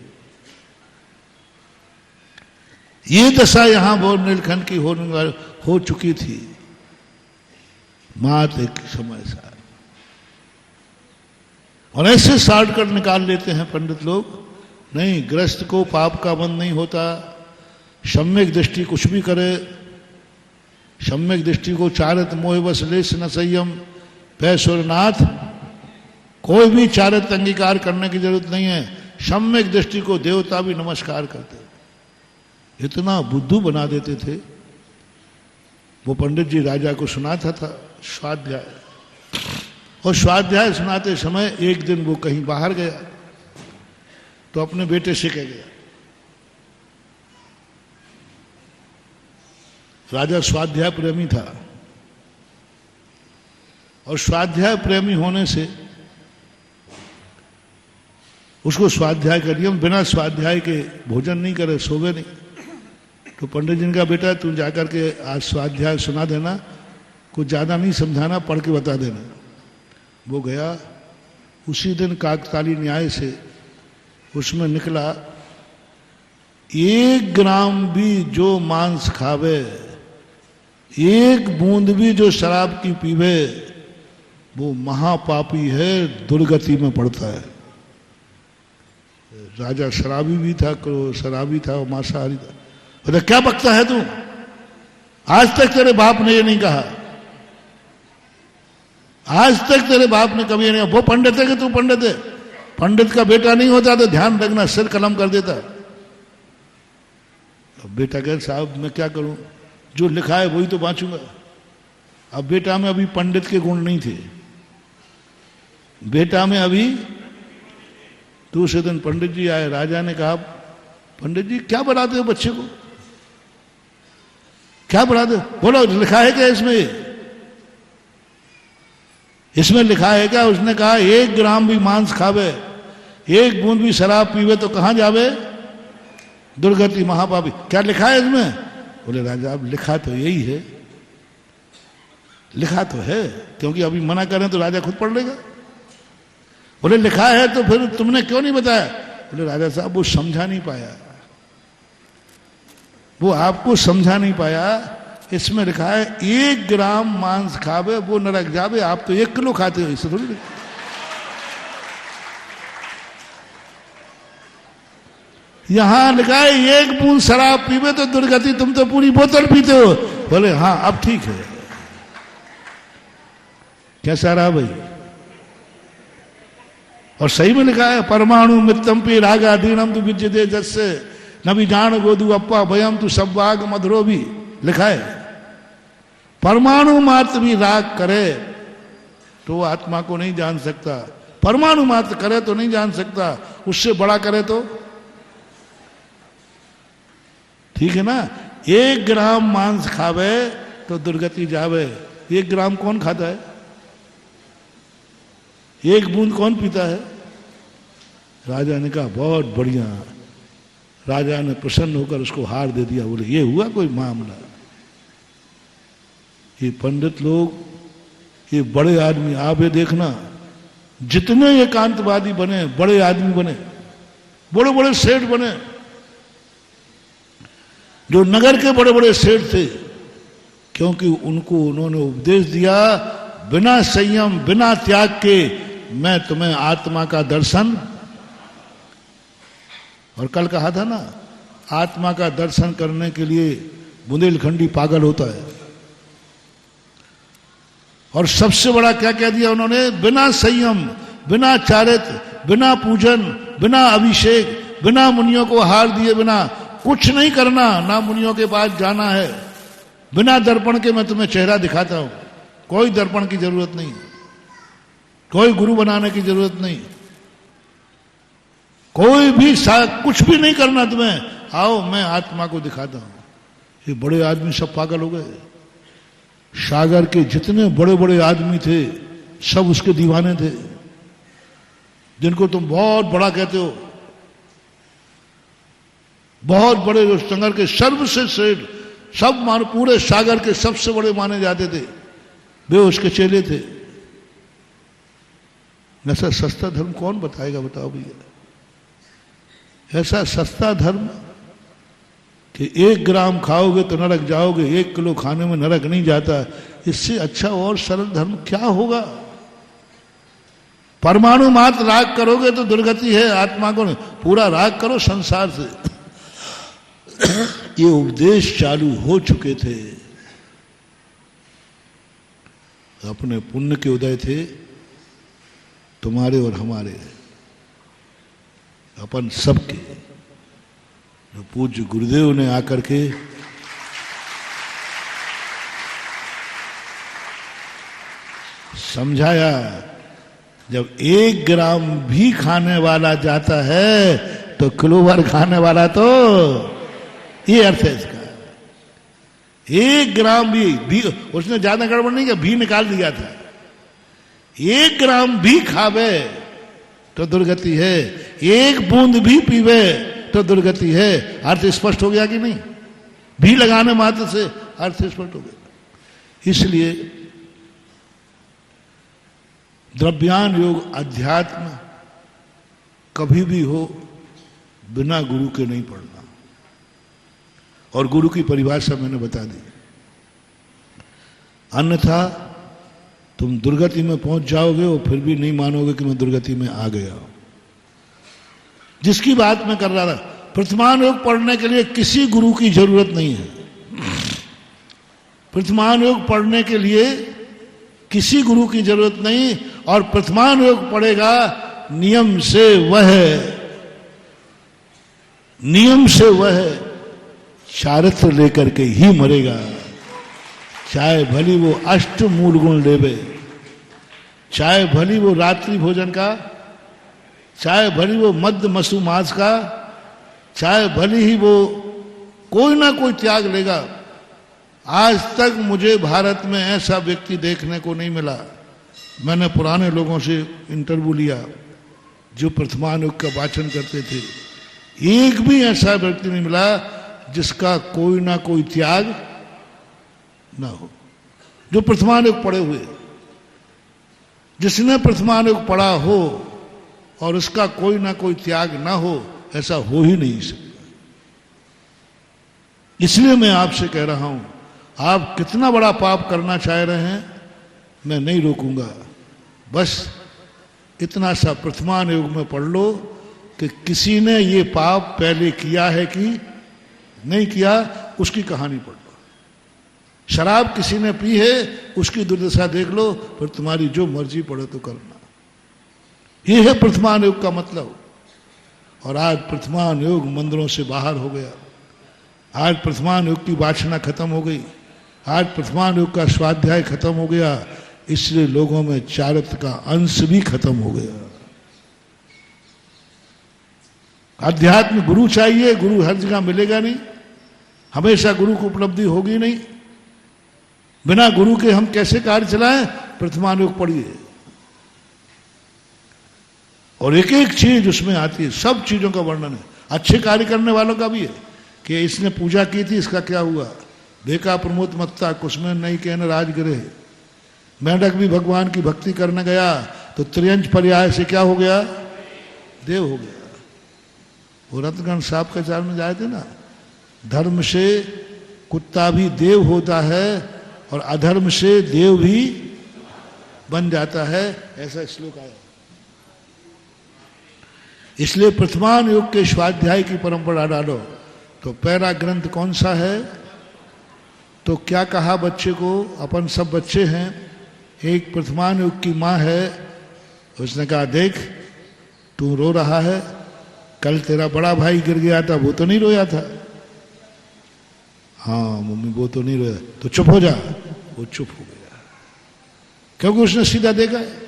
A: ये दशा यहां बुंदेलखंड की हो चुकी थी मात एक समय से। और ऐसे शॉर्टकट निकाल लेते हैं पंडित लोग। नहीं, ग्रस्त को पाप का बंध नहीं होता। सम्यक दृष्टि कुछ भी करे, सम्यक दृष्टि को चारित मोह बस लेस न संयम पैश्वरनाथ, कोई भी चारित अंगीकार करने की जरूरत नहीं है। सम्यक दृष्टि को देवता भी नमस्कार करते, इतना बुद्धू बना देते थे। वो पंडित जी राजा को सुनाता था स्वाध्याय, और स्वाध्याय सुनाते समय एक दिन वो कहीं बाहर गया तो अपने बेटे से कह गया। राजा स्वाध्याय प्रेमी था, और स्वाध्याय प्रेमी होने से उसको स्वाध्याय का नियम, बिना स्वाध्याय के भोजन नहीं करे, सोवे नहीं। तो पंडित जी ने कहा बेटा तू जाकर के आज स्वाध्याय सुना देना, कुछ ज्यादा नहीं समझाना, पढ़ के बता देना। वो गया, उसी दिन काकताली न्याय से उसमें निकला 1 ग्राम भी जो मांस खावे, 1 बूंद भी जो शराब की पीवे, वो महापापी है, दुर्गति में पड़ता है। राजा शराबी भी था, शराबी था और मांसाहारी था। बोले क्या बकता है तू, आज तक तेरे बाप ने ये नहीं कहा, आज तक तेरे बाप ने कभी नहीं। वो पंडित है कि तू पंडित है? पंडित का बेटा नहीं होता तो ध्यान रखना, सिर कलम कर देता। अब बेटा कहे साहब मैं क्या करूं, जो लिखा है वही तो बांचूंगा। अब बेटा में अभी पंडित के गुण नहीं थे, बेटा में अभी। दूसरे दिन पंडित जी आए, राजा ने कहा पंडित जी क्या पढ़ाते हो बच्चे को, क्या पढ़ाते हो? बोलो लिखा है क्या इसमें, इसमें लिखा है क्या? उसने कहा 1 ग्राम भी मांस खावे, 1 बूंद भी शराब पीवे तो कहां जावे, दुर्गति महापापी। क्या लिखा है इसमें? बोले राजा अब लिखा तो यही है, लिखा तो है, क्योंकि अभी मना करें तो राजा खुद पढ़ लेगा। बोले लिखा है तो फिर तुमने क्यों नहीं बताया? बोले राजा साहब वो समझा नहीं पाया, वो आपको समझा नहीं पाया। इसमें लिखा है 1 ग्राम मांस खावे वो नरक जावे, आप तो 1 किलो खाते हो, इससे थोड़ी। यहां लिखा है 1 बूंद शराब पीवे तो दुर्गति, तुम तो पूरी बोतल पीते हो। बोले हाँ अब ठीक है। कैसा रहा भाई? और सही में लिखा है परमाणु मित्तम पी रागा दीनम तु विज्जते जस्से न भी जान गोदू अप्पा भयम तु सब्बाग मधुरो भी लिखा है। परमाणु मात्र भी राग करे तो आत्मा को नहीं जान सकता, परमाणु मात्र करे तो नहीं जान सकता, उससे बड़ा करे तो ठीक है ना। 1 ग्राम मांस खावे तो दुर्गति जावे। 1 ग्राम कौन खाता है? 1 बूंद कौन पीता है? राजा ने कहा बहुत बढ़िया। राजा ने प्रसन्न होकर उसको हार दे दिया। बोले ये हुआ कोई मामला? ये पंडित लोग, ये बड़े आदमी, आप ये देखना जितने एकांतवादी बने, बड़े आदमी बने, बड़े बड़े सेठ बने, जो नगर के बड़े बड़े सेठ थे, क्योंकि उनको उन्होंने उपदेश दिया बिना संयम बिना त्याग के मैं तुम्हें आत्मा का दर्शन। और कल कहा था ना, आत्मा का दर्शन करने के लिए बुंदेलखंडी पागल होता है। और सबसे बड़ा क्या कह दिया उन्होंने? बिना संयम बिना चारित्र बिना पूजन बिना अभिषेक बिना मुनियों को हार दिए बिना कुछ नहीं करना, ना मुनियों के पास जाना है। बिना दर्पण के मैं तुम्हें चेहरा दिखाता हूं, कोई दर्पण की जरूरत नहीं, कोई गुरु बनाने की जरूरत नहीं, कोई भी कुछ भी नहीं करना तुम्हें। आओ मैं आत्मा को दिखाता हूं। ये बड़े आदमी सब पागल हो गए। सागर के जितने बड़े बड़े आदमी थे सब उसके दीवाने थे, जिनको तुम बहुत बड़ा कहते हो, बहुत बड़े जो सागर के सर्वश्रेष्ठ सेठ, सब मान पूरे सागर के सबसे बड़े माने जाते थे, वे उसके चेले थे। ऐसा सस्ता धर्म कौन बताएगा, बताओ भैया। ऐसा सस्ता धर्म कि 1 ग्राम खाओगे तो नरक जाओगे, 1 किलो खाने में नरक नहीं जाता, इससे अच्छा और सरल धर्म क्या होगा। परमाणु मात्र राग करोगे तो दुर्गति है, आत्मा को पूरा राग करो संसार से। ये उपदेश चालू हो चुके थे, अपने पुण्य के उदय थे, तुम्हारे और हमारे, अपन सबके। जो पूज्य गुरुदेव ने आकर के समझाया, जब 1 ग्राम भी खाने वाला जाता है तो किलो भर खाने वाला तो, ये अर्थ है इसका। 1 ग्राम भी उसने ज्यादा गड़बड़ नहीं किया, भी निकाल दिया था। 1 ग्राम भी खावे तो दुर्गति है, 1 बूंद भी पीवे तो दुर्गति है। अर्थ स्पष्ट हो गया कि नहीं? भी लगाने मात्र से अर्थ स्पष्ट हो गया। इसलिए द्रव्यान योग अध्यात्म कभी भी हो बिना गुरु के नहीं पढ़ना, और गुरु की परिभाषा मैंने बता दी। अन्यथा तुम दुर्गति में पहुंच जाओगे और फिर भी नहीं मानोगे कि मैं दुर्गति में आ गया हूं। जिसकी बात मैं कर रहा था, प्रथमान योग पढ़ने के लिए किसी गुरु की जरूरत नहीं है। प्रथमान योग पढ़ने के लिए किसी गुरु की जरूरत नहीं, और प्रथमान योग पढ़ेगा नियम से वह चारित्र लेकर के ही मरेगा। चाहे भली वो 8 मूल गुण लेवे, चाहे भली वो रात्रि भोजन का, चाहे भली वो मध्य मसु मांस का, चाहे भली ही वो कोई ना कोई त्याग लेगा। आज तक मुझे भारत में ऐसा व्यक्ति देखने को नहीं मिला, मैंने पुराने लोगों से इंटरव्यू लिया जो प्रथमान योग का वाचन करते थे, एक भी ऐसा व्यक्ति नहीं मिला जिसका कोई ना कोई त्याग ना हो। जो प्रथमान योग पढ़े हुए, जिसने प्रथमान योग पढ़ा हो और उसका कोई ना कोई त्याग ना हो, ऐसा हो ही नहीं सकता। इसलिए मैं आपसे कह रहा हूं, आप कितना बड़ा पाप करना चाह रहे हैं मैं नहीं रोकूंगा, बस इतना सा प्रथमान योग में पढ़ लो कि किसी ने ये पाप पहले किया है कि नहीं किया, उसकी कहानी पढ़ लो। शराब किसी ने पी है, उसकी दुर्दशा देख लो, फिर तुम्हारी जो मर्जी पड़े तो करना। ये है प्रथमान योग का मतलब। और आज प्रथमान योग मंदिरों से बाहर हो गया, आज प्रथमान योग की वासना खत्म हो गई, आज प्रथमान योग का स्वाध्याय खत्म हो गया, इसलिए लोगों में चारित्र का अंश भी खत्म हो गया। अध्यात्म गुरु चाहिए, गुरु हर जगह मिलेगा नहीं, हमेशा गुरु को उपलब्धि होगी नहीं। बिना गुरु के हम कैसे कार्य चलाएं? प्रथमान योग पढ़िए, और एक एक चीज उसमें आती है, सब चीजों का वर्णन है। अच्छे कार्य करने वालों का भी है कि इसने पूजा की थी, इसका क्या हुआ, देखा प्रमोद मत्ता कुसमें नहीं कहने राजगृह। मेंढक भी भगवान की भक्ति करने गया तो त्रियंच पर्याय से क्या हो गया, देव हो गया। वो रत्नगण साहब के चार में जाए थे ना, धर्म से कुत्ता भी देव होता है और अधर्म से देव भी बन जाता है, ऐसा श्लोक आया। इसलिए प्रथमान योग के स्वाध्याय की परंपरा डालो। तो पहला ग्रंथ कौन सा है? तो क्या कहा बच्चे को, अपन सब बच्चे हैं, एक प्रथमान योग की माँ है, उसने कहा देख तू रो रहा है, कल तेरा बड़ा भाई गिर गया था, वो तो नहीं रोया था। हाँ मम्मी वो तो नहीं रोया, तो चुप हो जा। वो चुप हो गया क्योंकि उसने सीधा देखा है।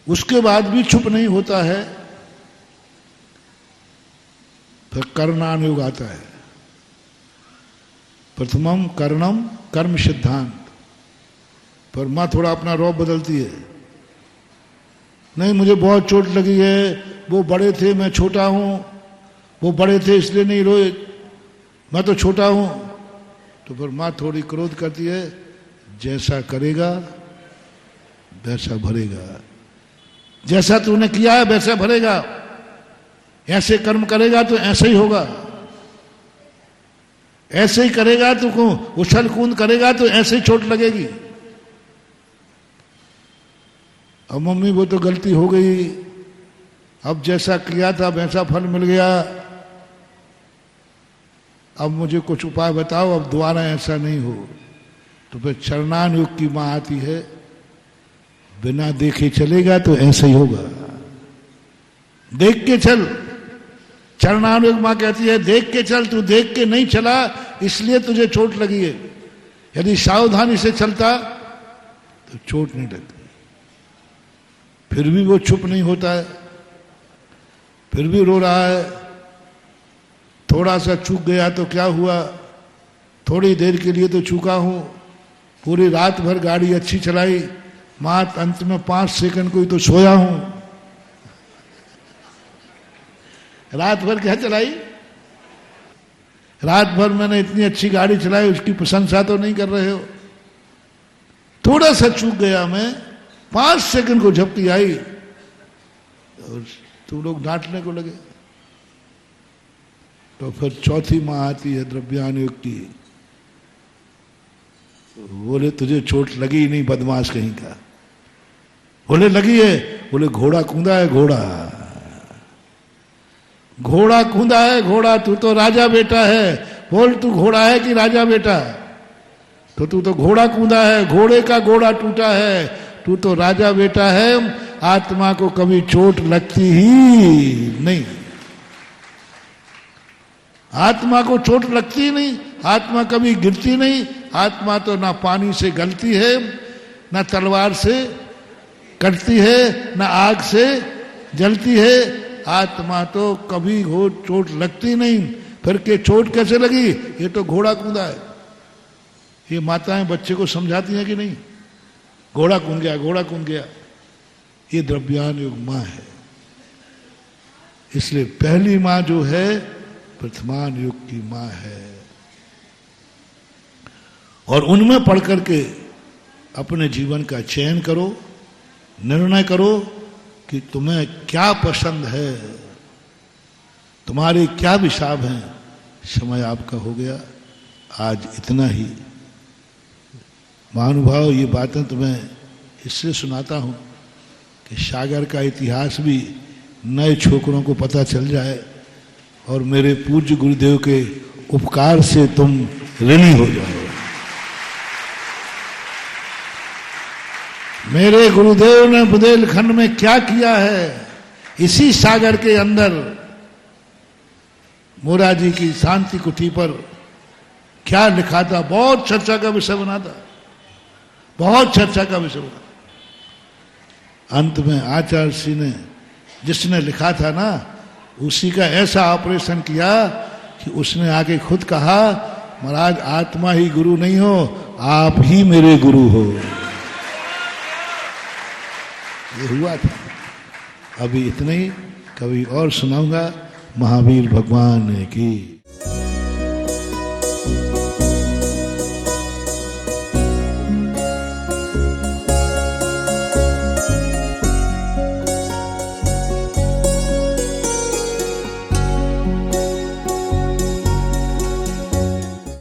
A: उसके बाद भी चुप नहीं होता है, फिर कर्णान योग आता है। प्रथमम कर्णम कर्म सिद्धांत। पर माँ थोड़ा अपना रौब बदलती है, नहीं मुझे बहुत चोट लगी है, वो बड़े थे मैं छोटा हूं, वो बड़े थे इसलिए नहीं रोए, मैं तो छोटा हूं। तो फिर माँ थोड़ी क्रोध करती है, जैसा करेगा वैसा भरेगा, जैसा तूने किया है वैसा भरेगा, ऐसे कर्म करेगा तो ऐसे ही होगा, ऐसे ही करेगा तो उछल कूद करेगा तो ऐसे ही चोट लगेगी। अब मम्मी वो तो गलती हो गई, अब जैसा किया था वैसा फल मिल गया, अब मुझे कुछ उपाय बताओ, अब दोबारा ऐसा नहीं हो। तो फिर चरणानुग की माँ आती है, बिना देखे चलेगा तो ऐसा ही होगा, देख के चल। चरणानुग माँ कहती है देख के चल, तू देख के नहीं चला इसलिए तुझे चोट लगी है, यदि सावधानी से चलता तो चोट नहीं लगती। फिर भी वो चुप नहीं होता है, फिर भी रो रहा है। थोड़ा सा चूक गया तो क्या हुआ, थोड़ी देर के लिए तो चूका हूं, पूरी रात भर गाड़ी अच्छी चलाई, मात्र अंत में 5 सेकंड को ही तो सोया हूं। रात भर क्या चलाई, रात भर मैंने इतनी अच्छी गाड़ी चलाई, उसकी प्रशंसा तो नहीं कर रहे हो। थोड़ा सा चूक गया मैं, 5 सेकंड को झपटी आई और तुम लोग डांटने को लगे। तो फिर चौथी माँ आती है द्रव्यानुग की, बोले तुझे चोट लगी ही नहीं बदमाश कहीं का। बोले लगी है, बोले घोड़ा कूदा है, घोड़ा कूदा है घोड़ा, तू तो राजा बेटा है, बोल तू घोड़ा है कि राजा बेटा। तो तू तो घोड़ा कूदा है, घोड़े का घोड़ा टूटा है, तू तो राजा बेटा है। आत्मा को कभी चोट लगती ही नहीं, आत्मा को चोट लगती ही नहीं, आत्मा कभी गिरती नहीं। आत्मा तो ना पानी से गलती है, ना तलवार से कटती है, ना आग से जलती है। आत्मा तो कभी हो चोट लगती नहीं। फिर के चोट कैसे लगी, ये तो घोड़ा कूदा है। ये माताएं बच्चे को समझाती हैं कि नहीं, घोड़ा कूद गया, घोड़ा कूद गया। ये द्रव्यानुग माँ है। इसलिए पहली माँ जो है प्रथमानुग की माँ है, और उनमें पढ़ करके अपने जीवन का चयन करो, निर्णय करो कि तुम्हें क्या पसंद है, तुम्हारे क्या विचार हैं। समय आपका हो गया, आज इतना ही। महानुभाव, ये बातें तुम्हें इसलिए सुनाता हूँ कि सागर का इतिहास भी नए छोकरों को पता चल जाए और मेरे पूज्य गुरुदेव के उपकार से तुम ऋणी हो जाओ। मेरे गुरुदेव ने बुंदेलखंड में क्या किया है, इसी सागर के अंदर मोराजी की शांति कुटी पर क्या लिखा था, बहुत चर्चा का विषय बना था, बहुत चर्चा का विषय बना। अंत में आचार्य श्री ने जिसने लिखा था ना, उसी का ऐसा ऑपरेशन किया कि उसने आके खुद कहा, महाराज आत्मा ही गुरु नहीं हो, आप ही मेरे गुरु हो। ये हुआ था। अभी इतना ही, कभी और सुनाऊंगा। महावीर भगवान की